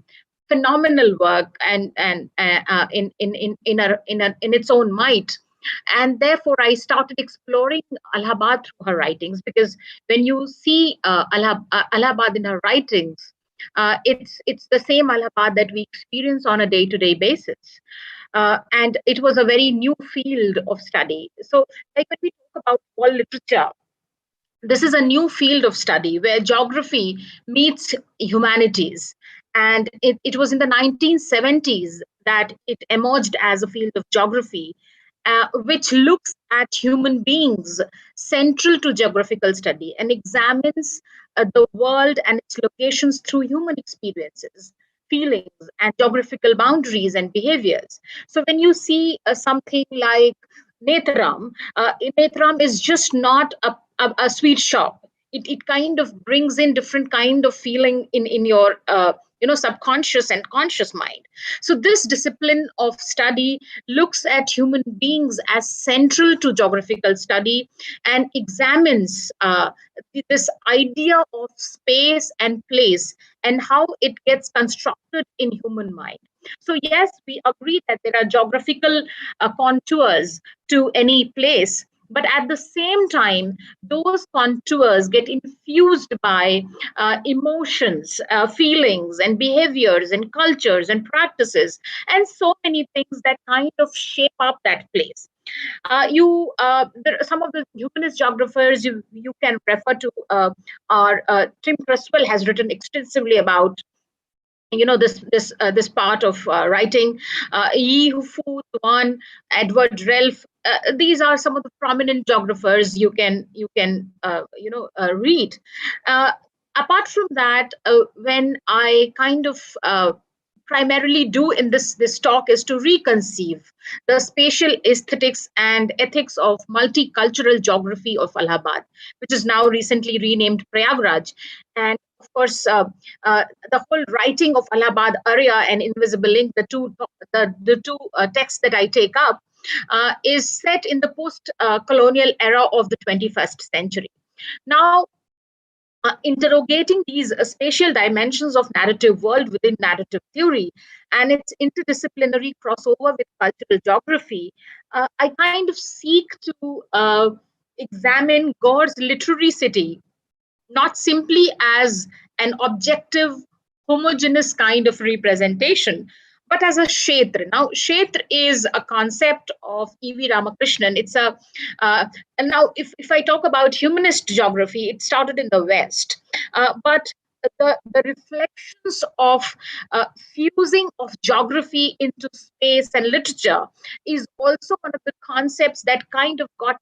Phenomenal work, and in its own might. And therefore, I started exploring Allahabad through her writings, because when you see Allahabad in her writings, it's the same Allahabad that we experience on a day-to-day basis. And it was a very new field of study. So like when we talk about world literature, this is a new field of study where geography meets humanities. And it was in the 1970s that it emerged as a field of geography, which looks at human beings central to geographical study and examines the world and its locations through human experiences, feelings, and geographical boundaries and behaviors. So when you see something like Netram, Netram is just not a sweet shop. It kind of brings in different kind of feeling in your subconscious and conscious mind. So this discipline of study looks at human beings as central to geographical study and examines this idea of space and place and how it gets constructed in human mind. So yes, we agree that there are geographical contours to any place, but at the same time, those contours get infused by emotions, feelings, and behaviors, and cultures, and practices, and so many things that kind of shape up that place. There are some of the humanist geographers you can refer to. Tim Creswell has written extensively about this part of writing. Yi Fu Tuan, Edward Relf. These are some of the prominent geographers you can read. Uh, Apart from that, when I kind of primarily do in this talk is to reconceive the spatial aesthetics and ethics of multicultural geography of Allahabad, which is now recently renamed Prayagraj. And of course, the whole writing of Allahabad Arya and Invisible Ink, the two texts that I take up, is set in the post-colonial era of the 21st century. Now, interrogating these spatial dimensions of narrative world within narrative theory and its interdisciplinary crossover with cultural geography, I kind of seek to examine God's literary city not simply as an objective, homogeneous kind of representation, but as a kshetra. Now, kshetra is a concept of E.V. Ramakrishnan. It's and now if I talk about humanist geography, it started in the West, but the reflections of fusing of geography into space and literature is also one of the concepts that kind of got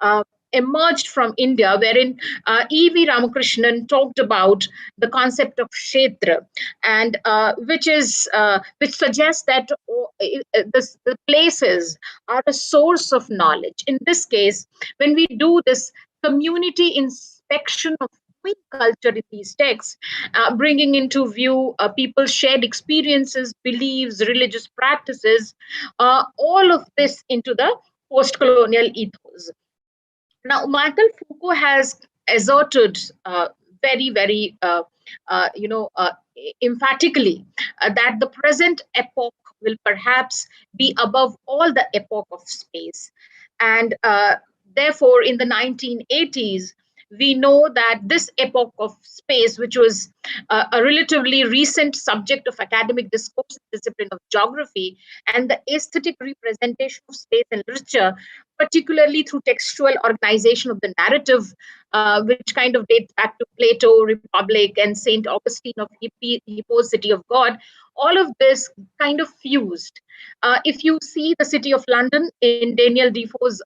uh, emerged from India, wherein E.V. Ramakrishnan talked about the concept of kshetra, and which suggests that the places are a source of knowledge. In this case, when we do this community inspection of doing culture in these texts, bringing into view people's shared experiences, beliefs, religious practices, all of this into the post-colonial ethos. Now, Michael Foucault has asserted very, very, emphatically that the present epoch will perhaps be above all the epoch of space. And therefore, in the 1980s, we know that this epoch of space, which was a relatively recent subject of academic discourse, discipline of geography, and the aesthetic representation of space and literature, particularly through textual organization of the narrative, which kind of dates back to Plato, Republic, and Saint Augustine of Hippo's City of God. All of this kind of fused. If you see the City of London in Daniel Defoe's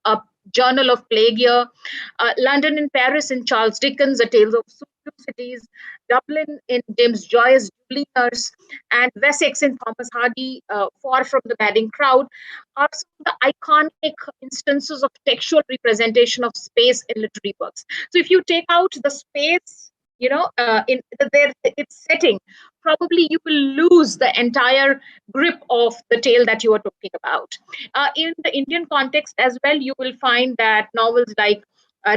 Journal of Plague Year, London and Paris in Charles Dickens' A Tales of Two Cities, Dublin in James Joyce's Dubliners, and Wessex in Thomas Hardy, Far from the Madding Crowd, are some of the iconic instances of textual representation of space in literary works. So if you take out the space, in its setting, probably you will lose the entire grip of the tale that you are talking about. In the Indian context as well, you will find that novels like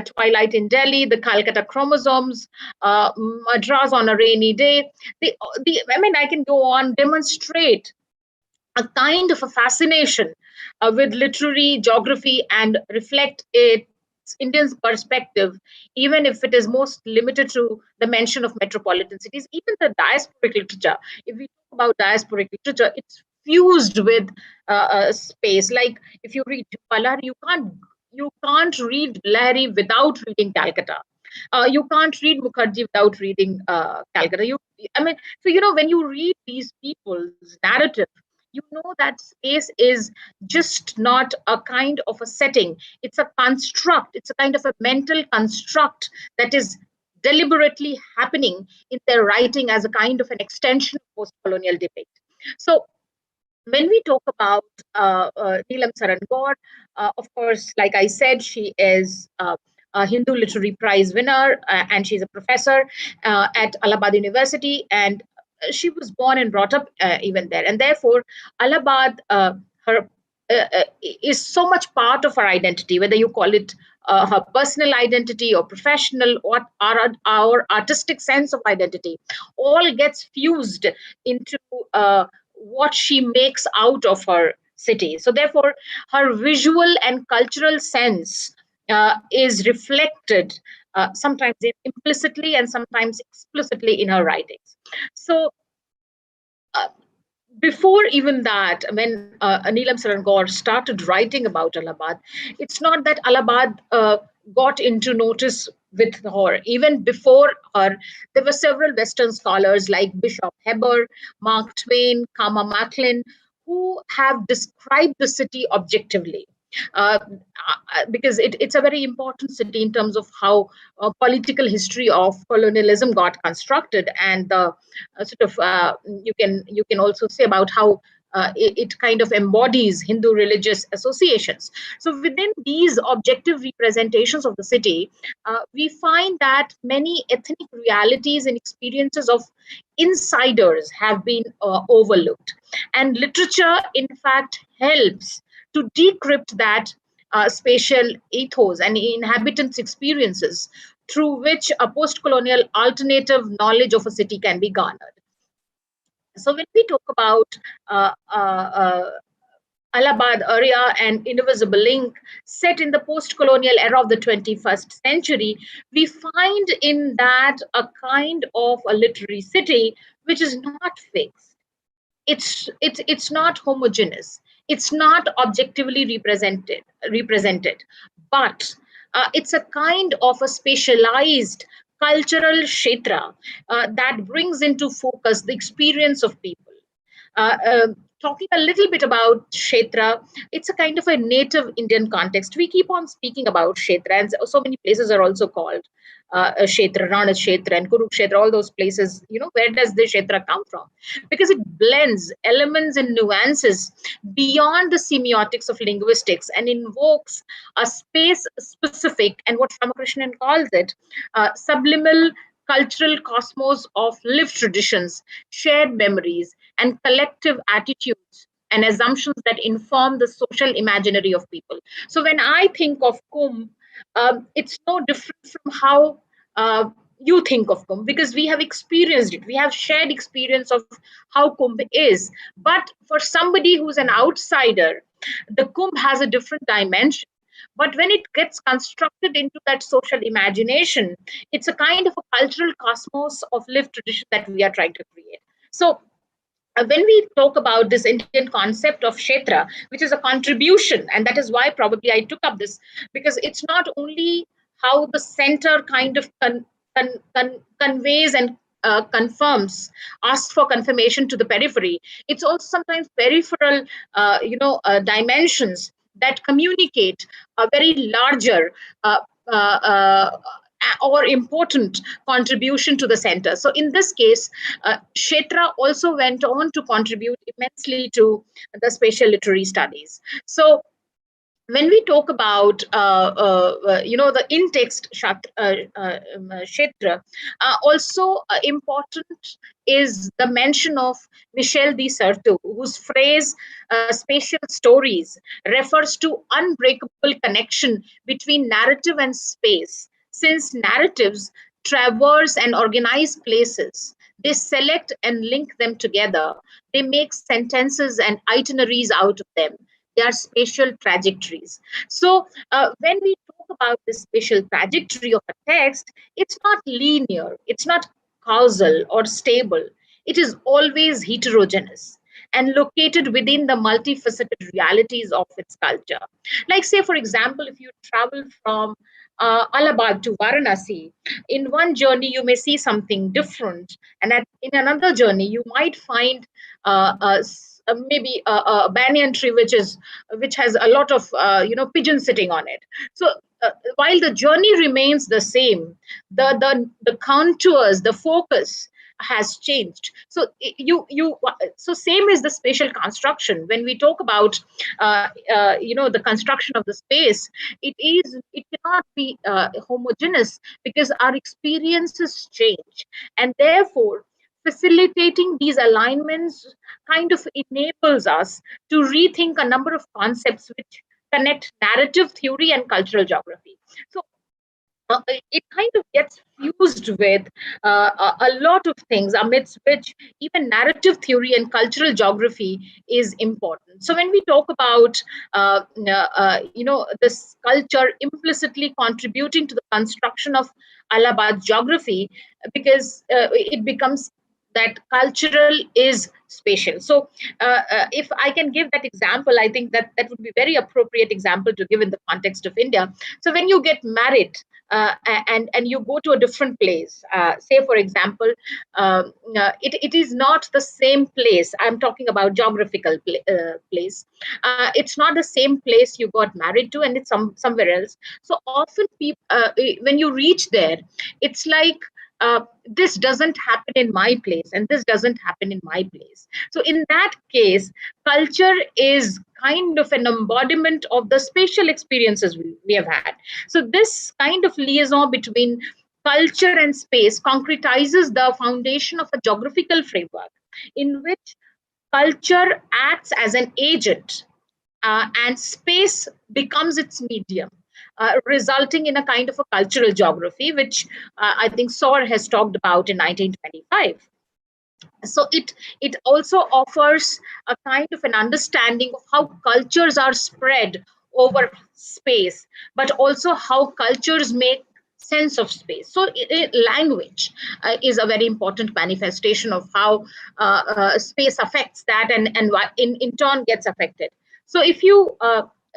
Twilight in Delhi, The Calcutta Chromosomes, Madras on a Rainy Day, I can go on, demonstrate a kind of a fascination with literary geography and reflect its Indian perspective, even if it is most limited to the mention of metropolitan cities. Even the diasporic literature, if we talk about diasporic literature, it's fused with space. Like if you read Palar, you can't read Lahiri without reading Calcutta. You can't read Mukherjee without reading Calcutta. So when you read these people's narrative, you know that space is just not a kind of a setting. It's a construct. It's a kind of a mental construct that is deliberately happening in their writing as a kind of an extension of post-colonial debate. So when we talk about Neelam Sarangor, of course, like I said, she is a Hindu Literary Prize winner, and she's a professor at Allahabad University, and she was born and brought up even there, and therefore Allahabad, her is so much part of her identity, whether you call it her personal identity or professional or our artistic sense of identity, all gets fused into what she makes out of her city. So therefore, her visual and cultural sense is reflected sometimes implicitly and sometimes explicitly in her writings. So uh, before even that, when Neelam Sarangor started writing about Allahabad, it's not that Allahabad got into notice with her. Even before her, there were several Western scholars like Bishop Heber, Mark Twain, Kama Macklin, who have described the city objectively. Because it's a very important city in terms of how political history of colonialism got constructed, and the sort of you can also say about how it kind of embodies Hindu religious associations. So within these objective representations of the city, we find that many ethnic realities and experiences of insiders have been overlooked, and literature, in fact, helps to decrypt that spatial ethos and inhabitants' experiences through which a post-colonial alternative knowledge of a city can be garnered. So when we talk about Allahabad area and Invisible Link set in the post-colonial era of the 21st century, we find in that a kind of a literary city which is not fixed. It's not homogeneous. It's not objectively represented, but it's a kind of a specialized cultural kshetra that brings into focus the experience of people. uh, uh, Talking a little bit about Kshetra, it's a kind of a native Indian context. We keep on speaking about Kshetra, and so many places are also called Kshetra, Rana Kshetra, and Kurukshetra, all those places. You know, where does the Kshetra come from? Because it blends elements and nuances beyond the semiotics of linguistics and invokes a space specific, and what Ramakrishnan calls it, subliminal cultural cosmos of lived traditions, shared memories, and collective attitudes and assumptions that inform the social imaginary of people. So when I think of Kumbh, it's no different from how you think of Kumbh, because we have experienced it. We have shared experience of how Kumbh is. But for somebody who's an outsider, the Kumbh has a different dimension. But when it gets constructed into that social imagination, it's a kind of a cultural cosmos of lived tradition that we are trying to create. So when we talk about this Indian concept of Kshetra, which is a contribution, and that is why probably I took up this, because it's not only how the center kind of conveys and confirms, asks for confirmation to the periphery. It's also sometimes peripheral, dimensions that communicate a very larger uh, uh, uh, or important contribution to the center. So in this case, Kshetra also went on to contribute immensely to the spatial literary studies. So when we talk about the in-text kshetra, also important is the mention of Michel de Certeau, whose phrase spatial stories refers to unbreakable connection between narrative and space. Since narratives traverse and organize places, they select and link them together. They make sentences and itineraries out of them. They are spatial trajectories. So when we talk about the spatial trajectory of a text, it's not linear, it's not causal or stable. It is always heterogeneous and located within the multifaceted realities of its culture. Like, say, for example, if you travel from Allahabad to Varanasi, in one journey you may see something different, and in another journey you might find maybe a banyan tree which has a lot of pigeons sitting on it. So while the journey remains the same, the contours, the focus has changed. So so same is the spatial construction. When we talk about the construction of the space, it cannot be homogeneous, because our experiences change, and therefore facilitating these alignments kind of enables us to rethink a number of concepts which connect narrative theory and cultural geography. So it kind of gets fused with a lot of things, amidst which even narrative theory and cultural geography is important. So when we talk about this culture implicitly contributing to the construction of Allahabad geography, because it becomes that cultural is spatial. So if I can give that example, I think that would be very appropriate example to give in the context of India. So when you get married, and you go to a different place, say for example, it is not the same place. I'm talking about geographical place. It's not the same place you got married to, and it's somewhere else. So often people, when you reach there, it's like, this doesn't happen in my place, and this doesn't happen in my place. So in that case, culture is kind of an embodiment of the spatial experiences we have had. So this kind of liaison between culture and space concretizes the foundation of a geographical framework in which culture acts as an agent, and space becomes its medium, resulting in a kind of a cultural geography, which I think Saur has talked about in 1925. So it also offers a kind of an understanding of how cultures are spread over space, but also how cultures make sense of space. So language is a very important manifestation of how space affects that, and in turn gets affected. So if you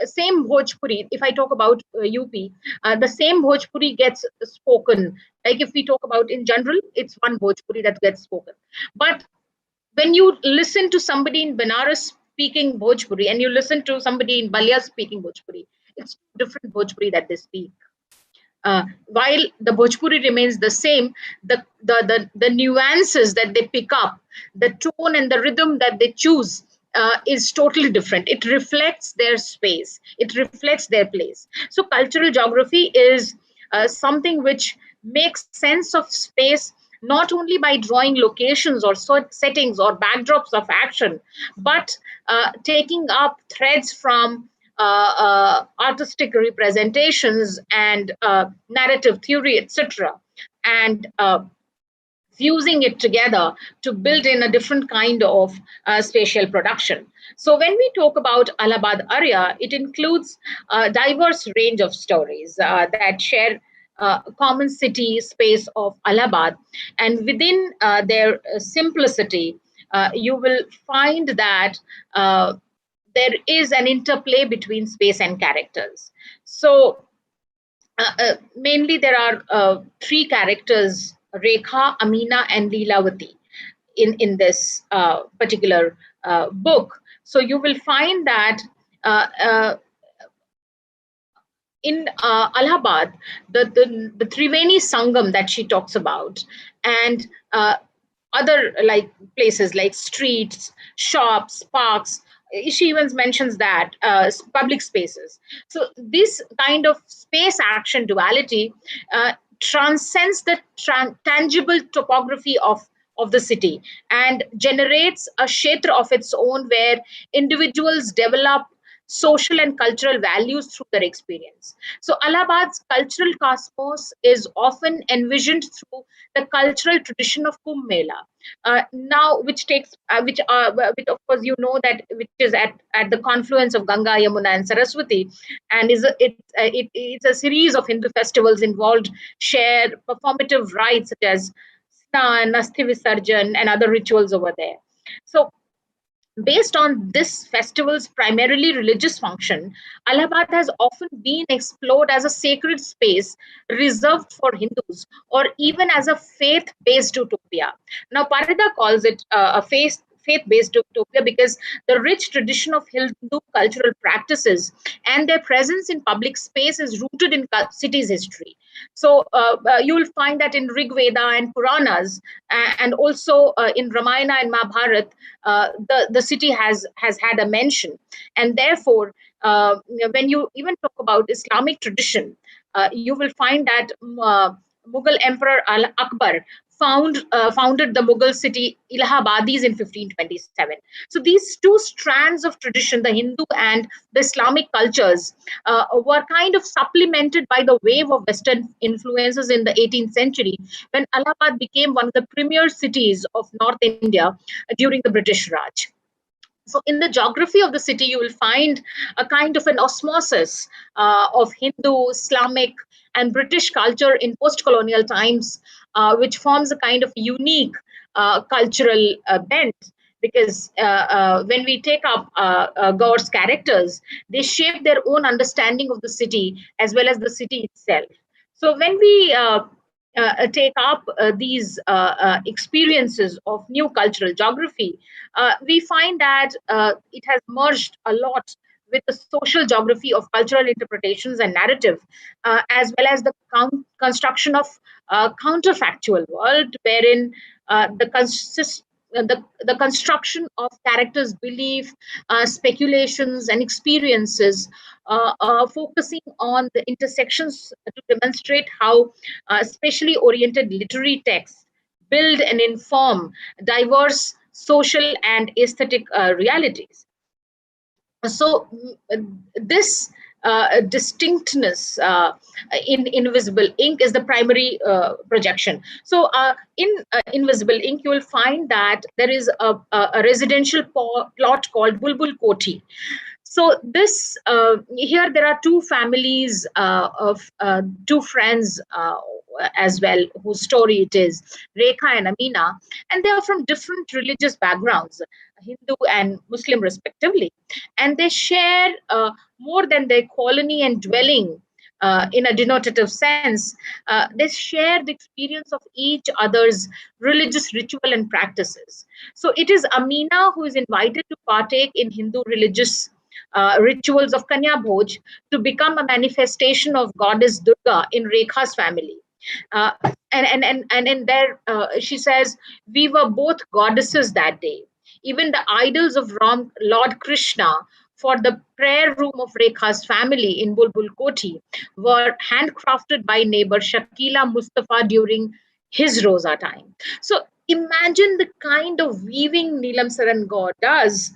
same Bhojpuri, if I talk about UP, the same Bhojpuri gets spoken. Like if we talk about in general, it's one Bhojpuri that gets spoken. But when you listen to somebody in Benares speaking Bhojpuri, and you listen to somebody in Balia speaking Bhojpuri, it's different Bhojpuri that they speak. While the Bhojpuri remains the same, the nuances that they pick up, the tone and the rhythm that they choose is totally different. It reflects their space, it reflects their place. So cultural geography is something which makes sense of space, not only by drawing locations or settings or backdrops of action, but taking up threads from artistic representations and narrative theory, etc., and fusing it together to build in a different kind of spatial production. So when we talk about Allahabad area, it includes a diverse range of stories that share common city space of Allahabad, and within their simplicity, you will find that there is an interplay between space and characters. So mainly there are three characters: Rekha, Amina, and Leelavati in this particular book. So you will find that in Allahabad, the Triveni Sangam that she talks about, and other like places like streets, shops, parks. She even mentions that public spaces. So this kind of space action duality transcends the tangible topography of the city and generates a kshetra of its own, where individuals develop social and cultural values through their experience. So Allahabad's cultural cosmos is often envisioned through the cultural tradition of Kumbh Mela, now which takes, which of course you know that which is at the confluence of Ganga, Yamuna, and Saraswati, and it's a series of Hindu festivals involved share performative rites such as Snan, Asthi Visarjan, and other rituals over there. So based on this festival's primarily religious function, Allahabad has often been explored as a sacred space reserved for Hindus, or even as a faith-based utopia. Now, Parida calls it a faith-based utopia because the rich tradition of Hindu cultural practices and their presence in public space is rooted in city's history. So you will find that in Rig Veda and Puranas, and also in Ramayana and Mahabharata, the city has had a mention, and therefore, when you even talk about Islamic tradition, you will find that Mughal Emperor Al Akbar founded the Mughal city Allahabadis in 1527. So these two strands of tradition, the Hindu and the Islamic cultures, were kind of supplemented by the wave of Western influences in the 18th century, when Allahabad became one of the premier cities of North India during the British Raj. So in the geography of the city, you will find a kind of an osmosis of Hindu, Islamic, and British culture in post-colonial times, which forms a kind of unique cultural bent. Because when we take up Gaure's characters, they shape their own understanding of the city as well as the city itself. So when we take up these experiences of new cultural geography, we find that it has merged a lot with the social geography of cultural interpretations and narrative, as well as the construction of counterfactual world, wherein the construction of characters' belief, speculations, and experiences, focusing on the intersections to demonstrate how spatially oriented literary texts build and inform diverse social and aesthetic realities. So this distinctness in invisible ink is the primary projection. So in invisible ink, you will find that there is a residential plot called Bulbul Koti. So this here there are two families of two friends as well, whose story it is, Rekha and Amina, and they are from different religious backgrounds, Hindu and Muslim respectively, and they share more than their colony and dwelling. In a denotative sense, they share the experience of each other's religious ritual and practices. So it is Amina who is invited to partake in Hindu religious rituals of Kanya Bhoj to become a manifestation of goddess Durga in Rekha's family. Uh, and in there, she says, we were both goddesses that day. Even the idols of Lord Krishna for the prayer room of Rekha's family in Bulbul Koti were handcrafted by neighbor Shakila Mustafa during his Rosa time. So imagine the kind of weaving Neelam Saran Gaur does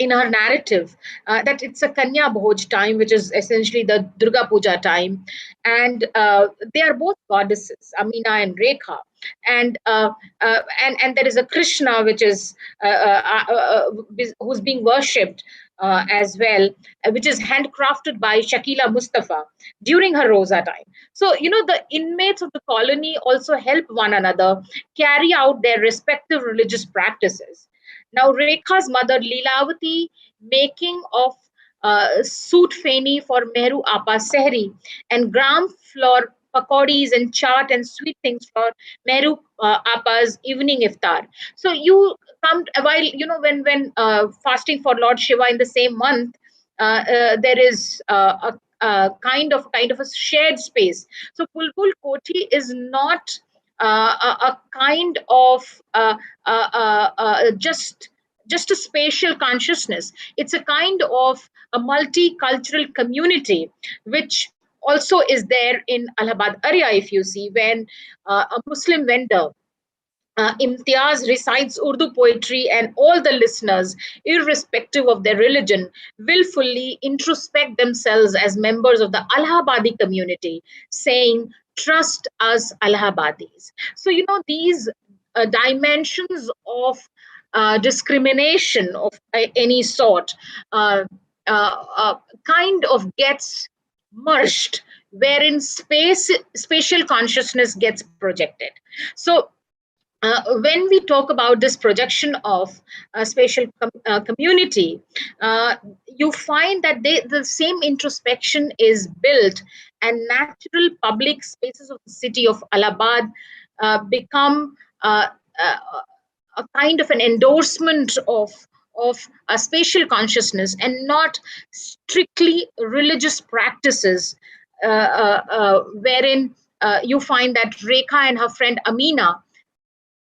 in her narrative, that it's a Kanya Bhoj time, which is essentially the Durga Puja time, and they are both goddesses, Amina and Rekha, and and there is a Krishna, which is who's being worshipped as well, which is handcrafted by Shakila Mustafa during her Rosa time. So you know the inmates of the colony also help one another carry out their respective religious practices. Now, Rekha's mother, Leelavati, making of soot feni for Mehru Appa Sehri and gram flour pakodis and chaat and sweet things for Mehru Appa's evening iftar. So you come while you know when fasting for Lord Shiva in the same month, there is a kind of a shared space. So Bulbul Koti is not a kind of just a spatial consciousness. It's a kind of a multicultural community, which also is there in Allahabad area. If you see, when a Muslim vendor Imtiaz recites Urdu poetry, and all the listeners, irrespective of their religion, willfully introspect themselves as members of the Allahabadi community, saying, "Trust us, Allahabadis." So, you know, these dimensions of discrimination of any sort kind of gets merged, wherein spatial consciousness gets projected. So when we talk about this projection of spatial community, you find that the same introspection is built, and natural public spaces of the city of Allahabad become uh, a kind of an endorsement of a spatial consciousness and not strictly religious practices, wherein you find that Rekha and her friend Amina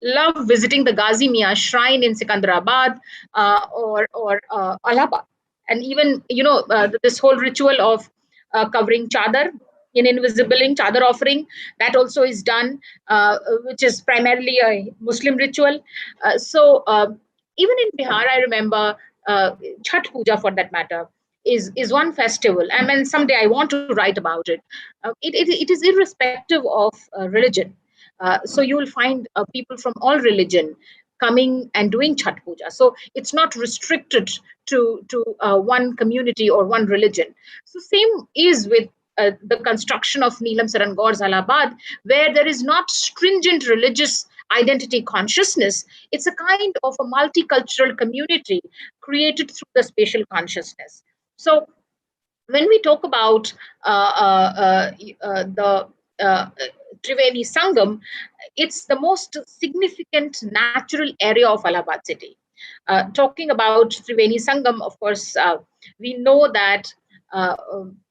love visiting the Ghazi Mia shrine in Sikandarabad, or Allahabad, and even this whole ritual of covering chadar in invisible ink, chadar offering, that also is done, which is primarily a Muslim ritual. So even in Bihar, I remember Chhat Puja, for that matter, is one festival. I mean, someday I want to write about it. It is irrespective of religion. So you will find people from all religion coming and doing Chhat Puja. So it's not restricted to one community or one religion. So same is with the construction of Neelam Sarangaur's Allahabad, where there is not stringent religious identity consciousness. It's a kind of a multicultural community created through the spatial consciousness. So when we talk about the Triveni Sangam, it's the most significant natural area of Allahabad city. Talking about Triveni Sangam, of course, we know that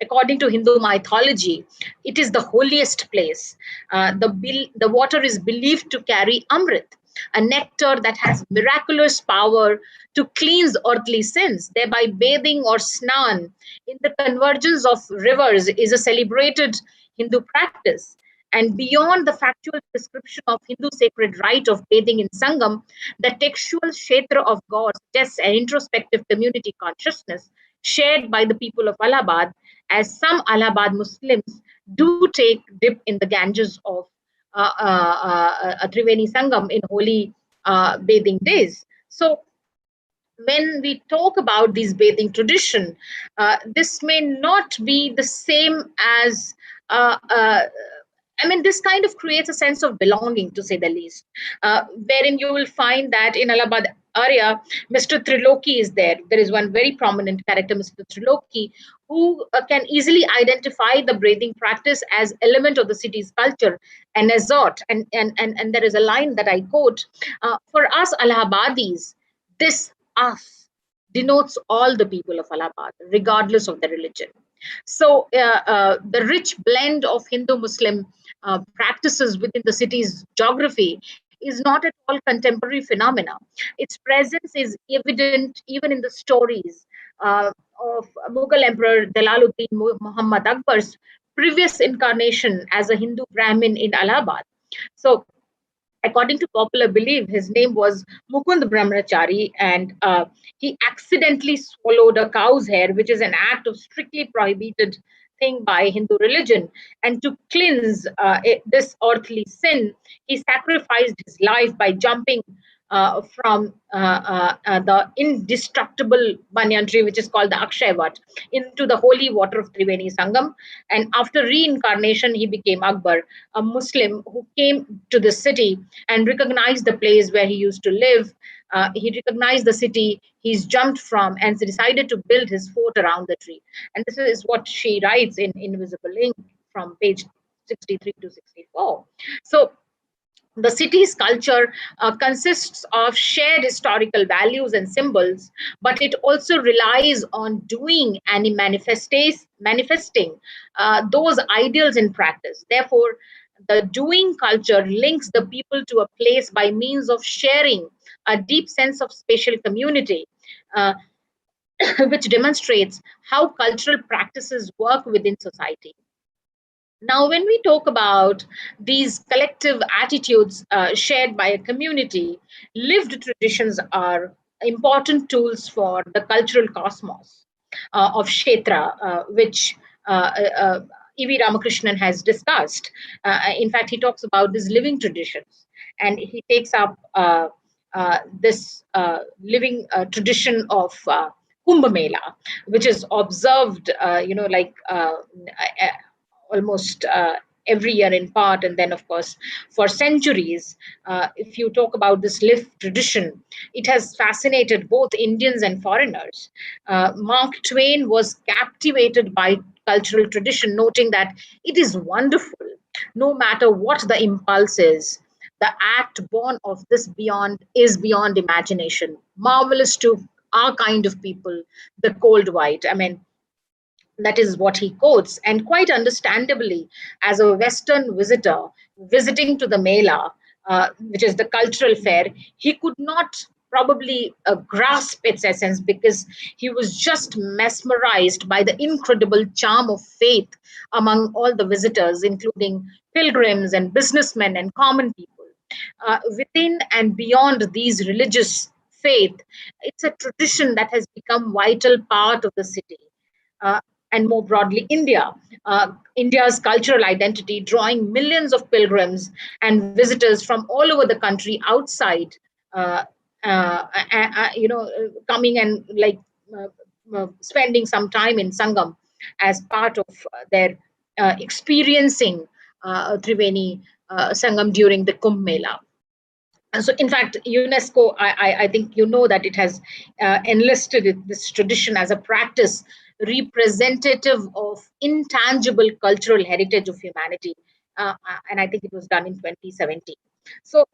according to Hindu mythology, it is the holiest place. The water is believed to carry Amrit, a nectar that has miraculous power to cleanse earthly sins, thereby bathing or snan in the convergence of rivers is a celebrated Hindu practice. And beyond the factual description of Hindu sacred rite of bathing in Sangam, the textual kshetra of God suggests an introspective community consciousness shared by the people of Allahabad, as some Allahabad Muslims do take dip in the Ganges of a Triveni Sangam in holy bathing days. So when we talk about these bathing tradition, this may not be the same as I mean, this kind of creates a sense of belonging, to say the least, wherein you will find that in Allahabad area, Mr. Triloki is there. There is one very prominent character, Mr. Triloki, who can easily identify the bathing practice as element of the city's culture and exhort. And there is a line that I quote, for us Allahabadis, this us denotes all the people of Allahabad, regardless of their religion. So the rich blend of Hindu-Muslim practices within the city's geography is not at all contemporary phenomena. Its presence is evident even in the stories of Mughal Emperor Jalaluddin Muhammad Akbar's previous incarnation as a Hindu Brahmin in Allahabad. So according to popular belief, his name was Mukund Brahmachari, and he accidentally swallowed a cow's hair, which is an act of strictly prohibited thing by Hindu religion. And to cleanse this earthly sin, he sacrificed his life by jumping from the indestructible banyan tree, which is called the Akshayvat, into the holy water of Triveni Sangam. And after reincarnation, he became Akbar, a Muslim who came to the city and recognized the place where he used to live. He recognized the city he's jumped from and decided to build his fort around the tree. And this is what she writes in Invisible Ink from page 63 to 64. So the city's culture consists of shared historical values and symbols, but it also relies on doing and manifesting those ideals in practice. Therefore, the doing culture links the people to a place by means of sharing a deep sense of spatial community, uh, which demonstrates how cultural practices work within society. Now, when we talk about these collective attitudes shared by a community, lived traditions are important tools for the cultural cosmos of Kshetra, which E.V. Ramakrishnan has discussed. In fact, he talks about these living traditions, and he takes up this living tradition of Kumbh Mela, which is observed, almost every year in part, and then of course for centuries. If you talk about this live tradition, it has fascinated both Indians and foreigners. Mark Twain was captivated by cultural tradition, noting that it is wonderful no matter what the impulse is. the act born of this beyond is beyond imagination, marvelous to our kind of people, the cold white. I mean, that is what he quotes. And quite understandably, as a Western visitor visiting to the Mela, which is the cultural fair, he could not probably grasp its essence because he was just mesmerized by the incredible charm of faith among all the visitors, including pilgrims and businessmen and common people. Within and beyond these religious faith, it's a tradition that has become vital part of the city. Uh, and more broadly, India. India's cultural identity, drawing millions of pilgrims and visitors from all over the country outside, uh, coming and like spending some time in Sangam as part of their experiencing Triveni Sangam during the Kumbh Mela. And so, in fact, UNESCO, I think you know that it has enlisted this tradition as a practice representative of intangible cultural heritage of humanity. And I think it was done in 2017. So,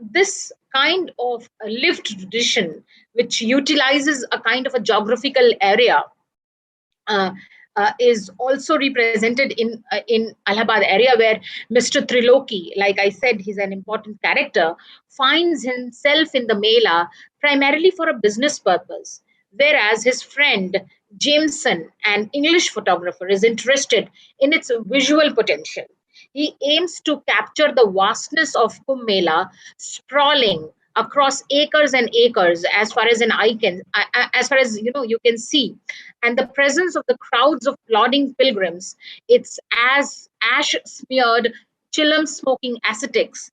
this kind of lived tradition, which utilizes a kind of a geographical area, uh, is also represented in Allahabad area, where Mr. Triloki, like I said, he's an important character, finds himself in the Mela primarily for a business purpose, whereas his friend Jameson, an English photographer, is interested in its visual potential. He aims to capture the vastness of Kumbh Mela, sprawling across acres and acres, as far as an eye can, as far as you can see, and the presence of the crowds of plodding pilgrims. It's as ash smeared, chillum smoking ascetics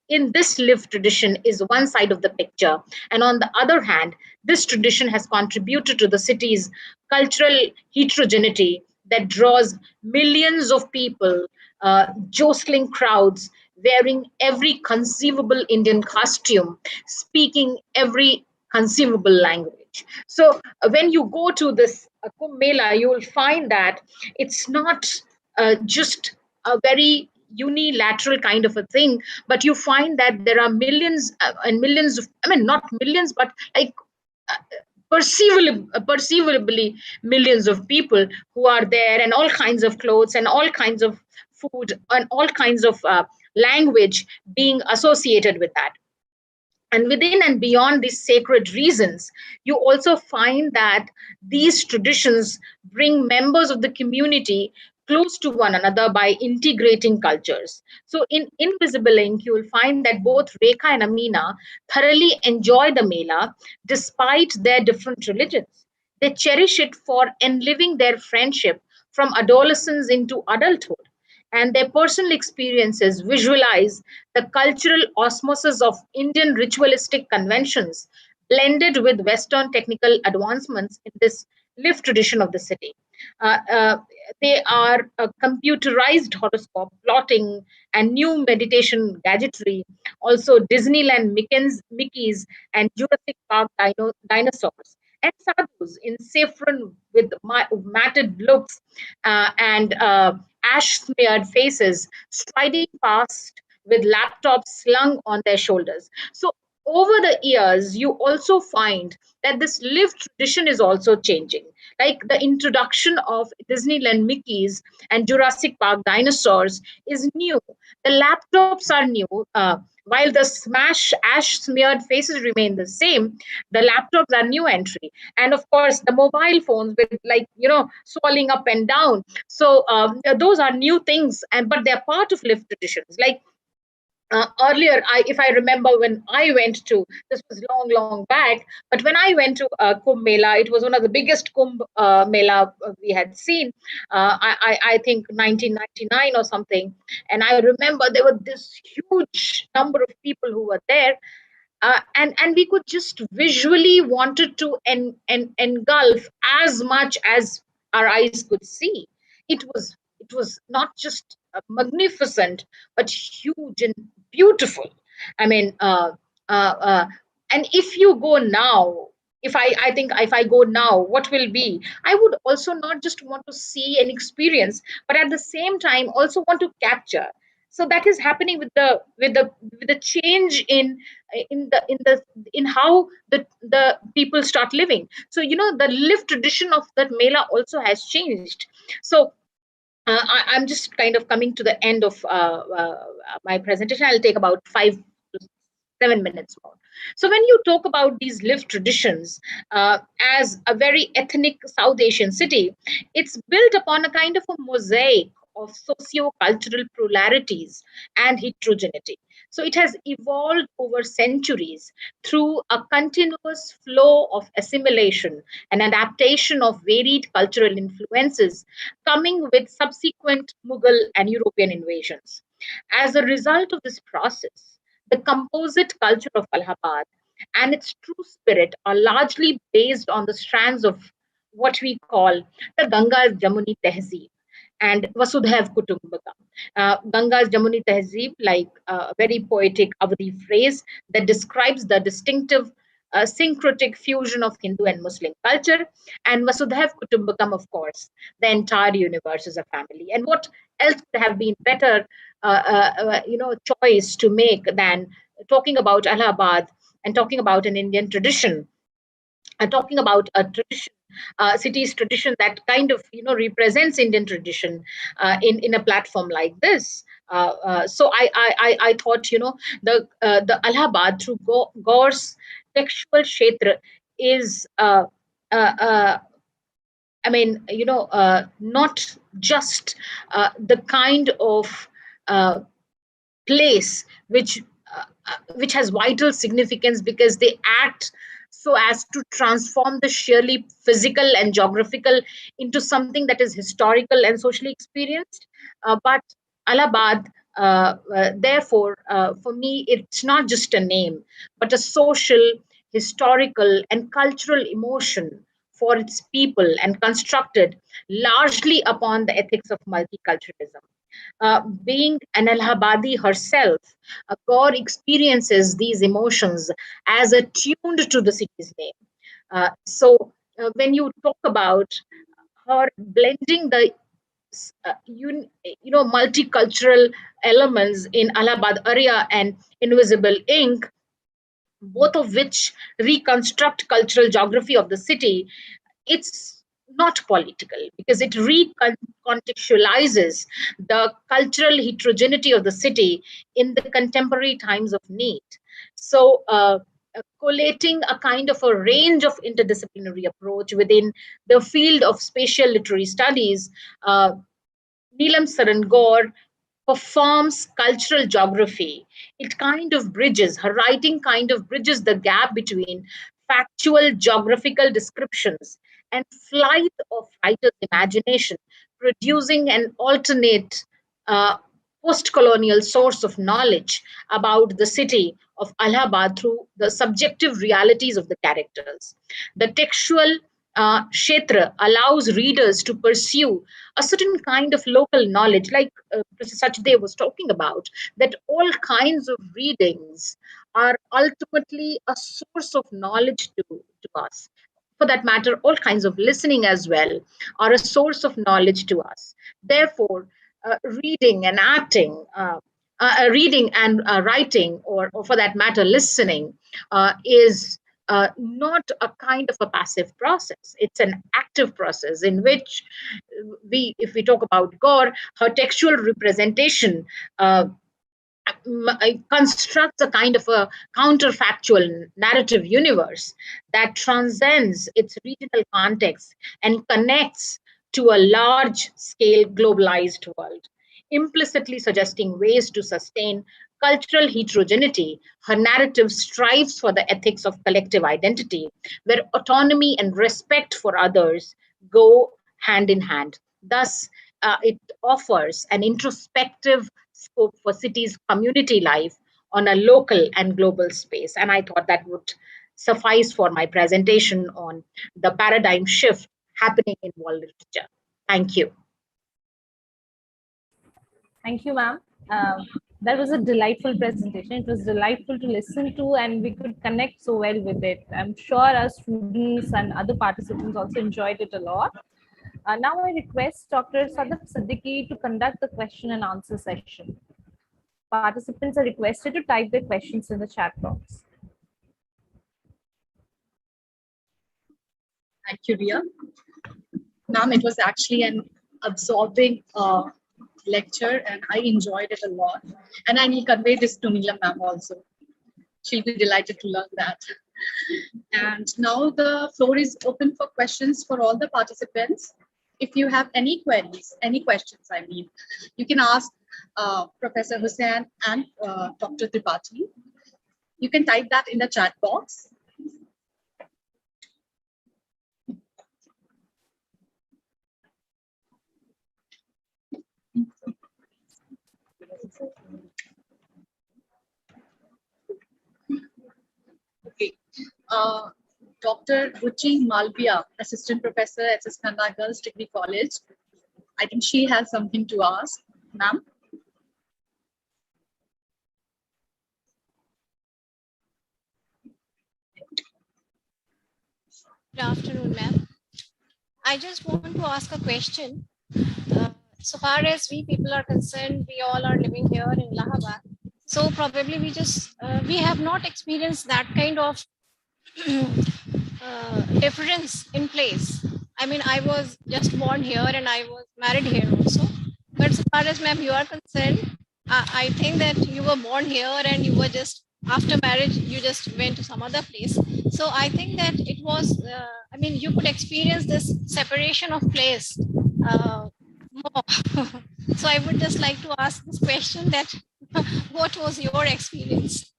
in this lived tradition is one side of the picture. And on the other hand, this tradition has contributed to the city's cultural heterogeneity that draws millions of people, jostling crowds, wearing every conceivable Indian costume, speaking every conceivable language. So when you go to this Kumbh Mela, you will find that it's not just a very unilateral kind of a thing, but you find that there are millions and millions of, I mean, not millions, but like uh, perceivably millions of people who are there, and all kinds of clothes and all kinds of food and all kinds of language being associated with that. And within and beyond these sacred reasons, you also find that these traditions bring members of the community close to one another by integrating cultures. So in Invisible Ink, you will find that both Rekha and Amina thoroughly enjoy the Mela despite their different religions. They cherish it for enliving their friendship from adolescence into adulthood, and their personal experiences visualize the cultural osmosis of Indian ritualistic conventions blended with Western technical advancements in this lived tradition of the city. Uh, uh, they are computerized horoscope plotting and new meditation gadgetry, also Disneyland Mickeys and Jurassic Park dinosaurs, and sadhus in saffron with matted looks and ash smeared faces striding past with laptops slung on their shoulders. So, over the years, you also find that this lived tradition is also changing. Like the introduction of Disneyland Mickeys and Jurassic Park dinosaurs is new. The laptops are new. While the smash ash smeared faces remain the same, the laptops are new entry. And of course, the mobile phones with, like, swirling up and down. So those are new things, and but they're part of lived traditions. Like earlier, if I remember, when I went to, this was long, long back, but when I went to Kumbh Mela, it was one of the biggest Kumbh Mela we had seen. I think 1999 or something, and I remember there were this huge number of people who were there, and we could just visually wanted to engulf as much as our eyes could see. It was not just magnificent, but huge and beautiful. I mean, and if you go now, if I think if I go now, what will be? I would also not just want to see and experience, but at the same time also want to capture. So that is happening with the change in how the people start living. So the lived tradition of that mela also has changed. So I'm just kind of coming to the end of my presentation. I'll take about 5 to 7 minutes more. So when you talk about these lived traditions, as a very ethnic South Asian city, it's built upon a kind of a mosaic of socio-cultural polarities and heterogeneity. So it has evolved over centuries through a continuous flow of assimilation and adaptation of varied cultural influences coming with subsequent Mughal and European invasions. As a result of this process, the composite culture of Allahabad and its true spirit are largely based on the strands of what we call the Ganga's Jamuni Tehzeeb and Vasudhaiv Kutumbakam. Ganga's Jamuni Tehzeeb, like a very poetic Avadi phrase that describes the distinctive syncretic fusion of Hindu and Muslim culture, and Vasudhaiv Kutumbakam, of course, the entire universe is a family. And what else could have been better, choice to make than talking about Allahabad and talking about an Indian tradition and talking about a tradition, city's tradition that kind of represents Indian tradition in a platform like this. So I thought the Allahabad through Gaure's textual kshetra is not just the kind of place which has vital significance because they act so as to transform the sheerly physical and geographical into something that is historical and socially experienced. But Allahabad, therefore, for me, it's not just a name, but a social, historical, and cultural emotion for its people and constructed largely upon the ethics of multiculturalism. Being an Allahabadi herself, Kaur experiences these emotions as attuned to the city's name. When you talk about her blending the multicultural elements in Allahabad area and Invisible Ink, both of which reconstruct cultural geography of the city, it's not political because it recontextualizes the cultural heterogeneity of the city in the contemporary times of need. So, collating a kind of a range of interdisciplinary approach within the field of spatial literary studies, Neelam Saran Gaur performs cultural geography. It kind of bridges, her writing kind of bridges the gap between factual geographical descriptions and flight of writer's imagination, producing an alternate uh, post colonial source of knowledge about the city of Allahabad through the subjective realities of the characters. The textual kshetra allows readers to pursue a certain kind of local knowledge, like Professor Sachdev was talking about, that all kinds of readings are ultimately a source of knowledge to us. For that matter, all kinds of listening as well are a source of knowledge to us. Therefore, reading and acting, reading and writing, or for that matter, listening, is not a kind of a passive process. It's an active process in which if we talk about Gaur, her textual representation constructs a kind of a counterfactual narrative universe that transcends its regional context and connects to a large scale globalized world, implicitly suggesting ways to sustain cultural heterogeneity. Her narrative strives for the ethics of collective identity, where autonomy and respect for others go hand in hand. Thus, it offers an introspective scope for cities' community life on a local and global space. And I thought that would suffice for my presentation on the paradigm shift happening in world literature. Thank you. Thank you, ma'am. That was a delightful presentation. It was delightful to listen to, and we could connect so well with it. I'm sure our students and other participants also enjoyed it a lot. Now I request Dr. Sadaf Siddiqui to conduct the question and answer session. Participants are requested to type their questions in the chat box. Thank you, Ria. Ma'am, it was actually an absorbing lecture and I enjoyed it a lot. And I will convey this to Neelam ma'am also. She'll be delighted to learn that. And now the floor is open for questions for all the participants. If you have any queries, any questions, I mean, you can ask Professor Hussain and Dr. Tapati. You can type that in the chat box. Okay. Dr. Ruchi Malviya, Assistant Professor at Khanna Girls Degree College. I think she has something to ask, ma'am. Good afternoon, ma'am. I just want to ask a question. So far as we people are concerned, we all are living here in Allahabad. So probably we have not experienced that kind of difference in place. I mean, I was just born here and I was married here also. But so far as ma'am you are concerned, I think that you were born here and you were just after marriage you just went to some other place. So I think that it was I mean you could experience this separation of place more. So I would just like to ask this question that what was your experience?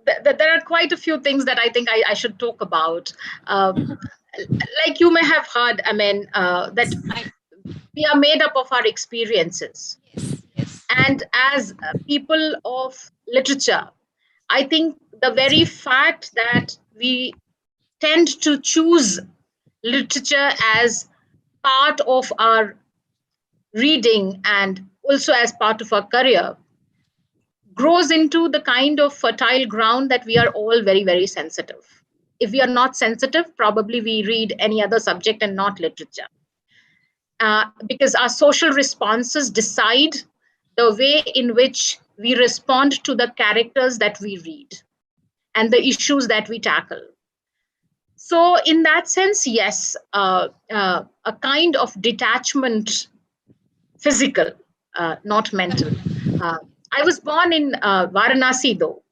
There are quite a few things that I think I should talk about. Like you may have heard, I mean, that we are made up of our experiences. Yes, yes. And as people of literature, I think the very fact that we tend to choose literature as part of our reading and also as part of our career grows into the kind of fertile ground that we are all very, very sensitive. If we are not sensitive, probably we read any other subject and not literature. Because our social responses decide the way in which we respond to the characters that we read and the issues that we tackle. So, in that sense, yes, a kind of detachment, physical, not mental. I was born in Varanasi, though.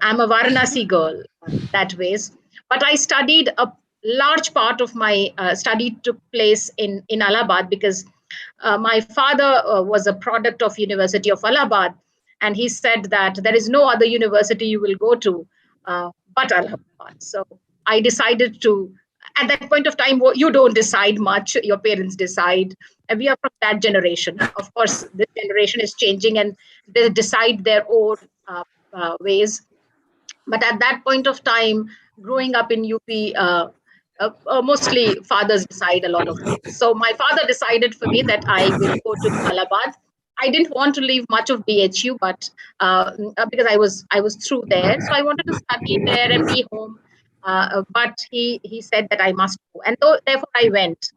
I'm a Varanasi girl that ways. But I studied a large part of my study took place in Allahabad because my father was a product of University of Allahabad. And he said that there is no other university you will go to but Allahabad. So I decided to, at that point of time, you don't decide much, your parents decide. And we are from that generation. Of course, this generation is changing and they decide their own ways. But at that point of time, growing up in UP, mostly fathers decide a lot of things. So my father decided for me that I will go to Allahabad. I didn't want to leave much of BHU, but because I was through there, so I wanted to study there and be home. But he said that I must go, and therefore I went.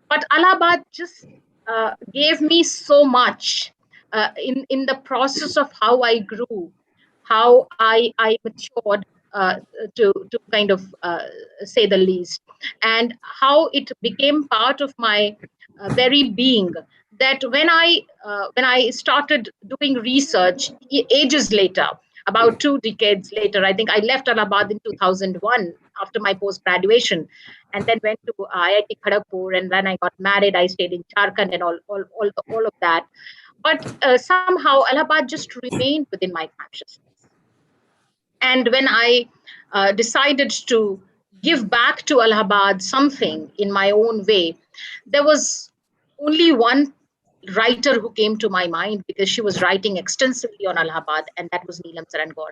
But Allahabad just gave me so much in the process of how I grew, how I matured, to kind of say the least, and how it became part of my very being. That when I started doing research ages later, about 2 decades later, I think I left Allahabad in 2001 after my post graduation, and then went to IIT Kharagpur, and then I got married. I stayed in Jharkhand and all of that. But somehow Allahabad just remained within my consciousness. And when I decided to give back to Allahabad something in my own way, there was only one writer who came to my mind because she was writing extensively on Allahabad, and that was Neelam Sarangor.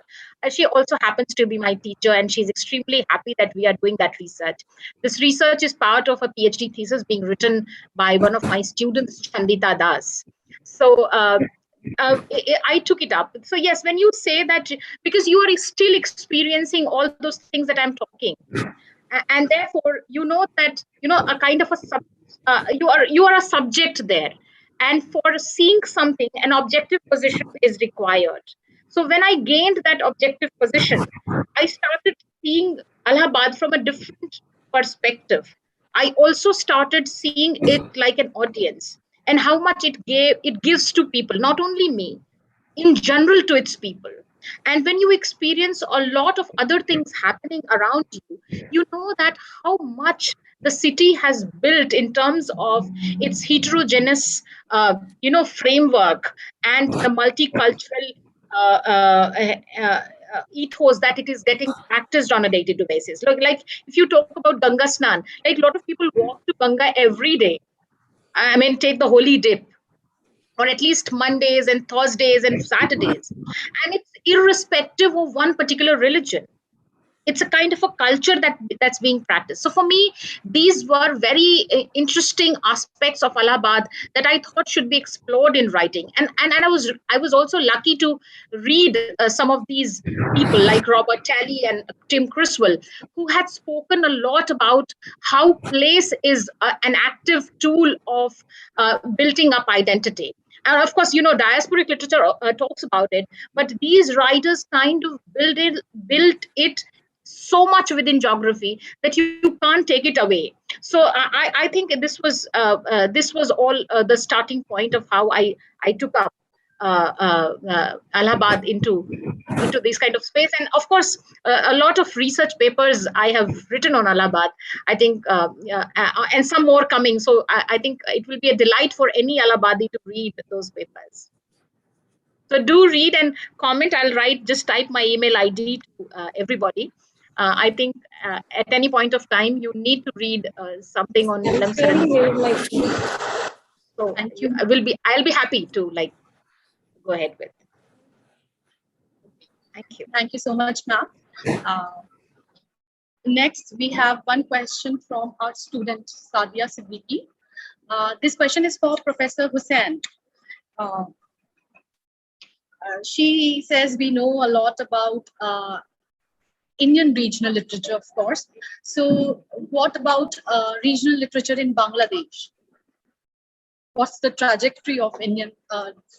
She also happens to be my teacher, and she's extremely happy that we are doing that research. This research is part of a PhD thesis being written by one of my students, Chandita Das. So I took it up. So yes, when you say that, because you are still experiencing all those things that I'm talking, and therefore you know that a kind of you are a subject there, And for seeing something, an objective position is required. So when I gained that objective position, I started seeing Allahabad from a different perspective. I also started seeing it like an audience and how much it gives to people, not only me, in general to its people. And when you experience a lot of other things happening around you, you know that how much the city has built in terms of its heterogeneous framework and the multicultural ethos that it is getting practiced on a day-to-day basis. Like if you talk about Ganga Snan, like a lot of people walk to Ganga every day. I mean, take the holy dip, or at least Mondays and Thursdays and Saturdays. And it's irrespective of one particular religion. It's a kind of a culture that's being practiced. So for me, these were very interesting aspects of Allahabad that I thought should be explored in writing. And I was also lucky to read some of these people like Robert Talley and Tim Criswell, who had spoken a lot about how place is an active tool of building up identity. And of course, diasporic literature talks about it, but these writers kind of built it so much within geography that you can't take it away. So I think this was all the starting point of how I took up Allahabad into this kind of space. And of course, a lot of research papers I have written on Allahabad. I think, and some more coming. So I think it will be a delight for any Allahabadi to read those papers. So do read and comment. Just type my email ID to everybody. I think at any point of time, you need to read something on Lemsar and so Thank you. I'll be happy to go ahead with. Thank you. Thank you so much, ma'am. Next, we have one question from our student, Sadia Siddiqui. This question is for Professor Hussain. She says we know a lot about Indian regional literature, of course. So what about regional literature in Bangladesh? What's the trajectory of Indian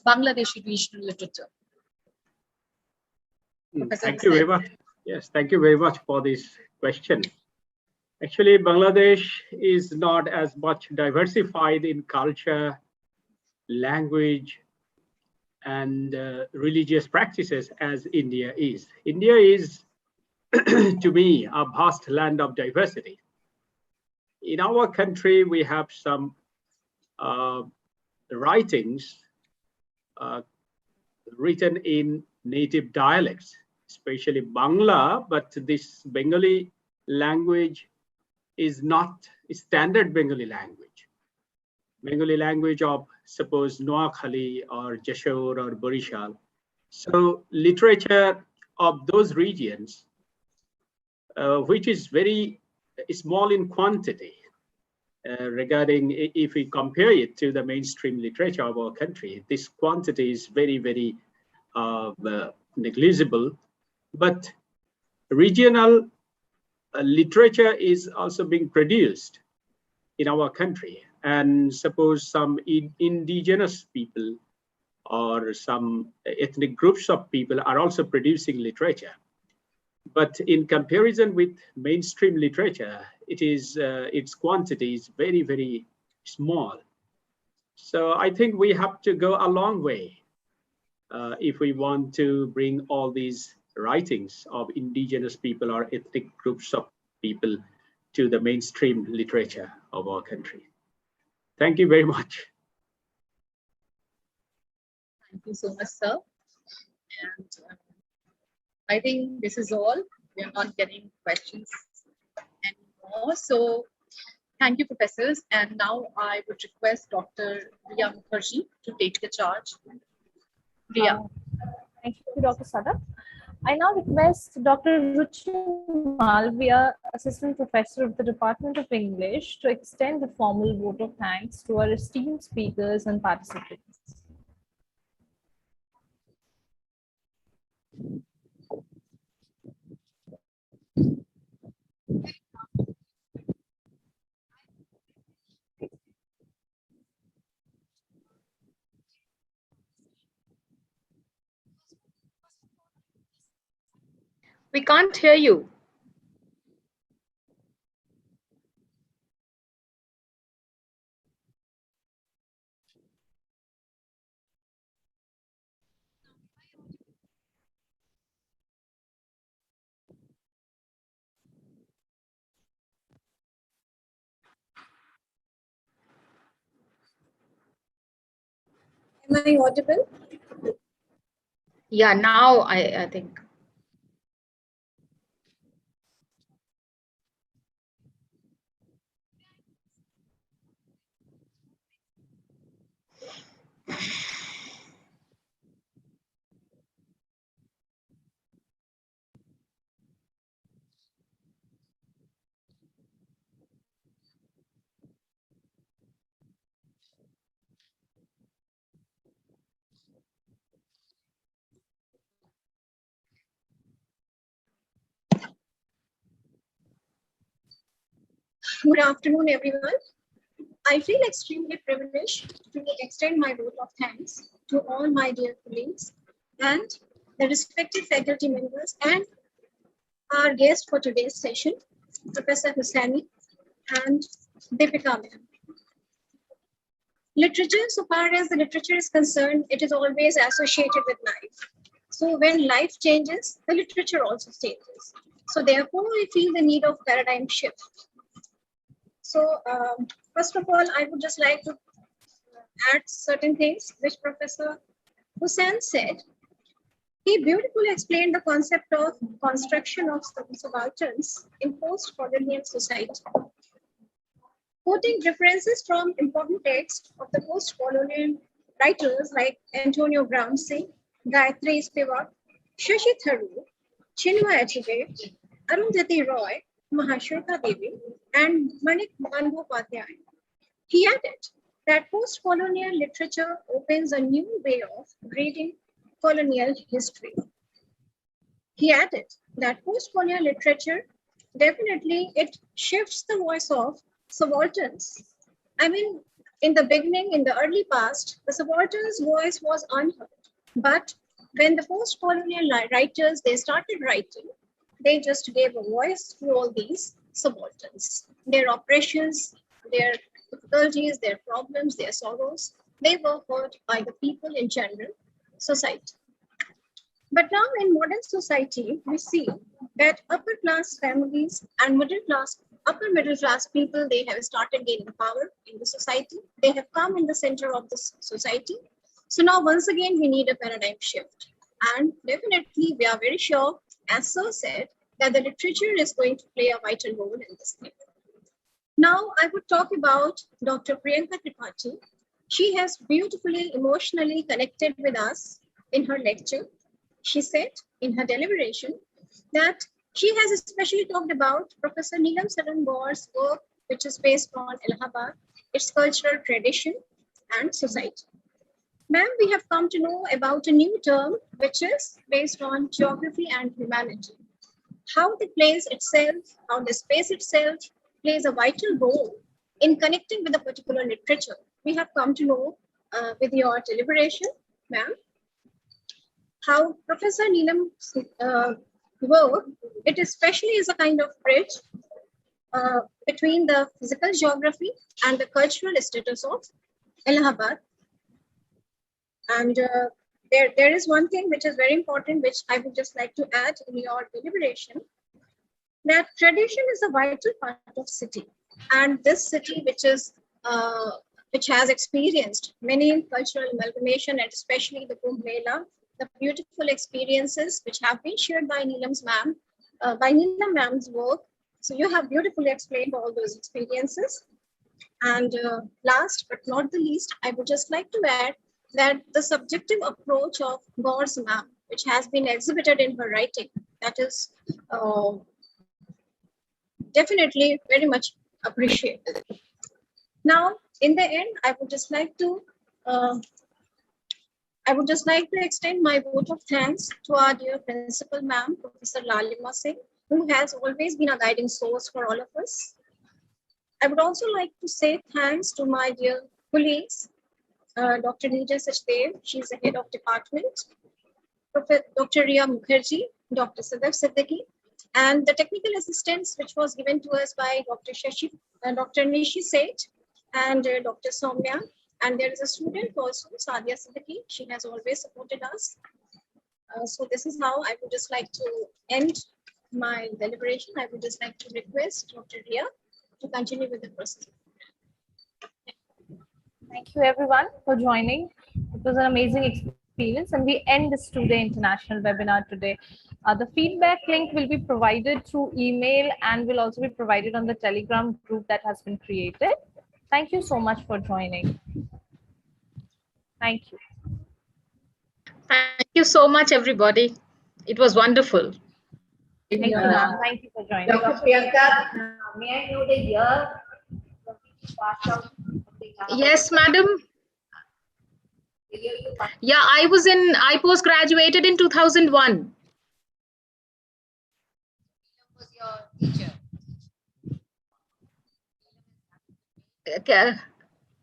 Bangladeshi regional literature? Thank you very much. Yes, thank you very much for this question. Actually, Bangladesh is not as much diversified in culture, language, and religious practices as India is. India is, to me, a vast land of diversity. In our country, we have some writings written in native dialects, especially Bangla, but this Bengali language is not a standard Bengali language. Bengali language of, suppose, Noakhali or Jashore or Barishal. So literature of those regions, which is very small in quantity, regarding if we compare it to the mainstream literature of our country, this quantity is very, very negligible. But regional literature is also being produced in our country. And suppose some indigenous people or some ethnic groups of people are also producing literature. But in comparison with mainstream literature, it is its quantity is very, very small. So I think we have to go a long way if we want to bring all these writings of indigenous people or ethnic groups of people to the mainstream literature of our country. Thank you very much. Thank you so much, sir. And I think this is all. We are not getting questions anymore. So thank you, professors. And now I would request Dr. Priyanka Mukherjee to take the charge. Priya. Thank you, Dr. Sada. I now request Dr. Ruchi Malviya, Assistant Professor of the Department of English, to extend the formal vote of thanks to our esteemed speakers and participants. We can't hear you. Am I audible? Yeah, now I think. Good afternoon, everyone. I feel extremely privileged to extend my vote of thanks to all my dear colleagues and the respective faculty members and our guest for today's session, Professor Hussaini and Deepika ma'am. Literature, so far as the literature is concerned, it is always associated with life. So when life changes, the literature also changes. So therefore, I feel the need of paradigm shift. So first of all, I would just like to add certain things which Professor Hussain said. He beautifully explained the concept of construction of subalterns in post-colonial society. Quoting references from important texts of the post-colonial writers like Antonio Gramsci, Gayatri Spivak, Shashi Tharoor, Chinua Achebe, Arundhati Roy, Mahashweta Devi, and Manik Bandyopadhyay. He added that post-colonial literature opens a new way of reading colonial history. He added that post-colonial literature definitely it shifts the voice of subalterns. I mean, in the beginning, in the early past, the subaltern's voice was unheard. But when the post-colonial writers they started writing, they just gave a voice to all these subalterns. Their oppressions, their difficulties, their problems, their sorrows, they were heard by the people in general society. But now in modern society, we see that upper class families and upper middle class people, they have started gaining power in the society. They have come in the center of this society. So now once again, we need a paradigm shift. And definitely we are very sure, as Sir said, that the literature is going to play a vital role in this thing. Now I would talk about Dr. Priyanka Tapati. She has beautifully emotionally connected with us in her lecture. She said in her deliberation that she has especially talked about Professor Neelam Saran Gaur's work, which is based on Allahabad, its cultural tradition and society. Ma'am, we have come to know about a new term, which is based on geography and humanity. How the place itself, how the space itself plays a vital role in connecting with a particular literature. We have come to know with your deliberation, ma'am, how Professor Neelam's work, it especially is a kind of bridge between the physical geography and the cultural status of Allahabad. And there is one thing which is very important, which I would just like to add in your deliberation, that tradition is a vital part of city. And this city, which has experienced many cultural amalgamation, and especially the Kumbh Mela, the beautiful experiences which have been shared by by Neelam ma'am's work. So you have beautifully explained all those experiences. And last but not the least, I would just like to add that the subjective approach of Gaur's ma'am, which has been exhibited in her writing, that is definitely very much appreciated. Now, in the end, I would just like to extend my vote of thanks to our dear principal ma'am, Professor Lalima Singh, who has always been a guiding source for all of us. I would also like to say thanks to my dear colleagues, Dr. Nija Sachdev, she's the head of department, Dr. Ria Mukherjee, Dr. Sadaf Siddiqui, and the technical assistance which was given to us by Dr. Nishi Seth and Dr. Soumya. And there is a student also, Sadia Siddiqui. She has always supported us. So this is how I would just like to end my deliberation. I would just like to request Dr. Ria to continue with the process. Thank you everyone for joining. It was an amazing experience, and we end this Today International webinar today. The feedback link will be provided through email and will also be provided on the Telegram group that has been created. Thank you so much for joining. Thank you. Thank you so much, everybody. It was wonderful. Thank you, ma'am. Thank you for joining. Dr. Priyanka, may I know the year passed out? Yes, madam. Yeah, I post-graduated in 2001. Was your teacher? Okay.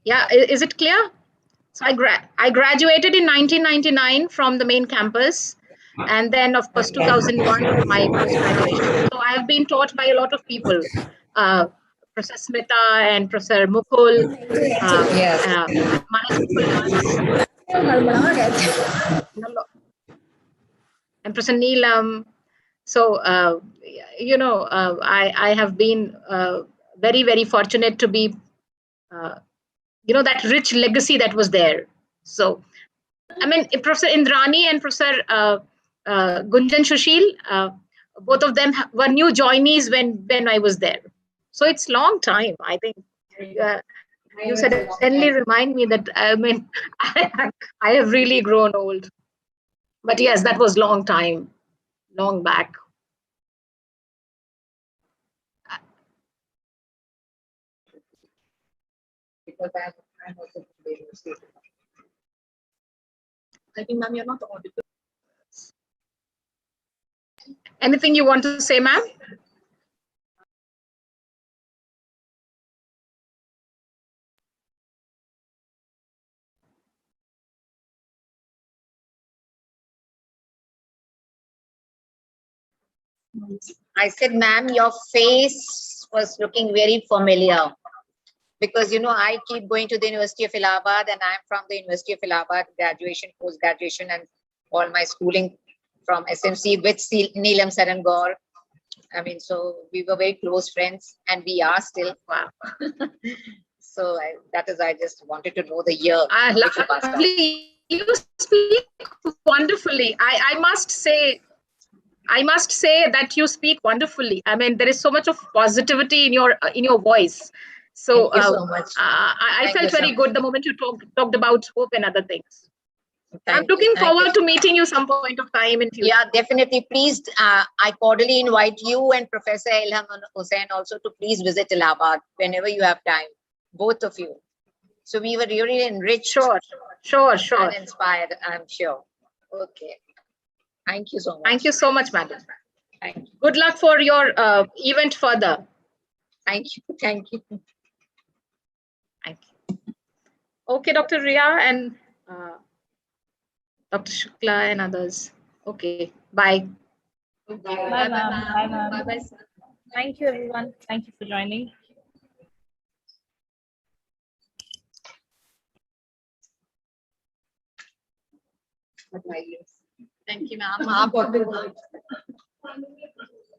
Yeah, is it clear? So I graduated in 1999 from the main campus, and then of course 2001 my post-graduation. So I have been taught by a lot of people, Professor Smita and Professor Mukul, Manas Mukul and Professor Neelam. So I have been very, very fortunate to be that rich legacy that was there. So I mean, Professor Indrani and Professor Gunjan Sushil, both of them were new joinees when I was there. So it's long time. I think you suddenly remind me that I mean I have really grown old. But yes, that was long time, long back. Because I'm also from the university. I think, ma'am, you're not audible. Anything you want to say, ma'am? I said, ma'am, your face was looking very familiar. Because, I keep going to the University of Allahabad, and I'm from the University of Allahabad, graduation, post-graduation, and all my schooling from SMC with Neelam Sarangor. I mean, so we were very close friends, and we are still. Wow. So that is, I just wanted to know the year. Lovely. You speak wonderfully. I must say that you speak wonderfully. I mean, there is so much of positivity in your voice. So, Thank you so much. I felt very good the moment you talked about hope and other things. I'm Thank you. looking forward to meeting you some point of time in future. Yeah, definitely. Please, I cordially invite you and Professor Ilham Hussain also to please visit Allahabad whenever you have time, both of you. So we were really enriched. Sure. And inspired, I'm sure. Okay. Thank you so much. Thank you so much, madam. Thank you. Good luck for your event further. Thank you. Thank you. Thank you. Okay, Dr. Ria and Dr. Shukla and others. Okay, bye. Bye, ma'am. Bye, ma'am. Thank you, everyone. Thank you for joining. Thank you, ma'am.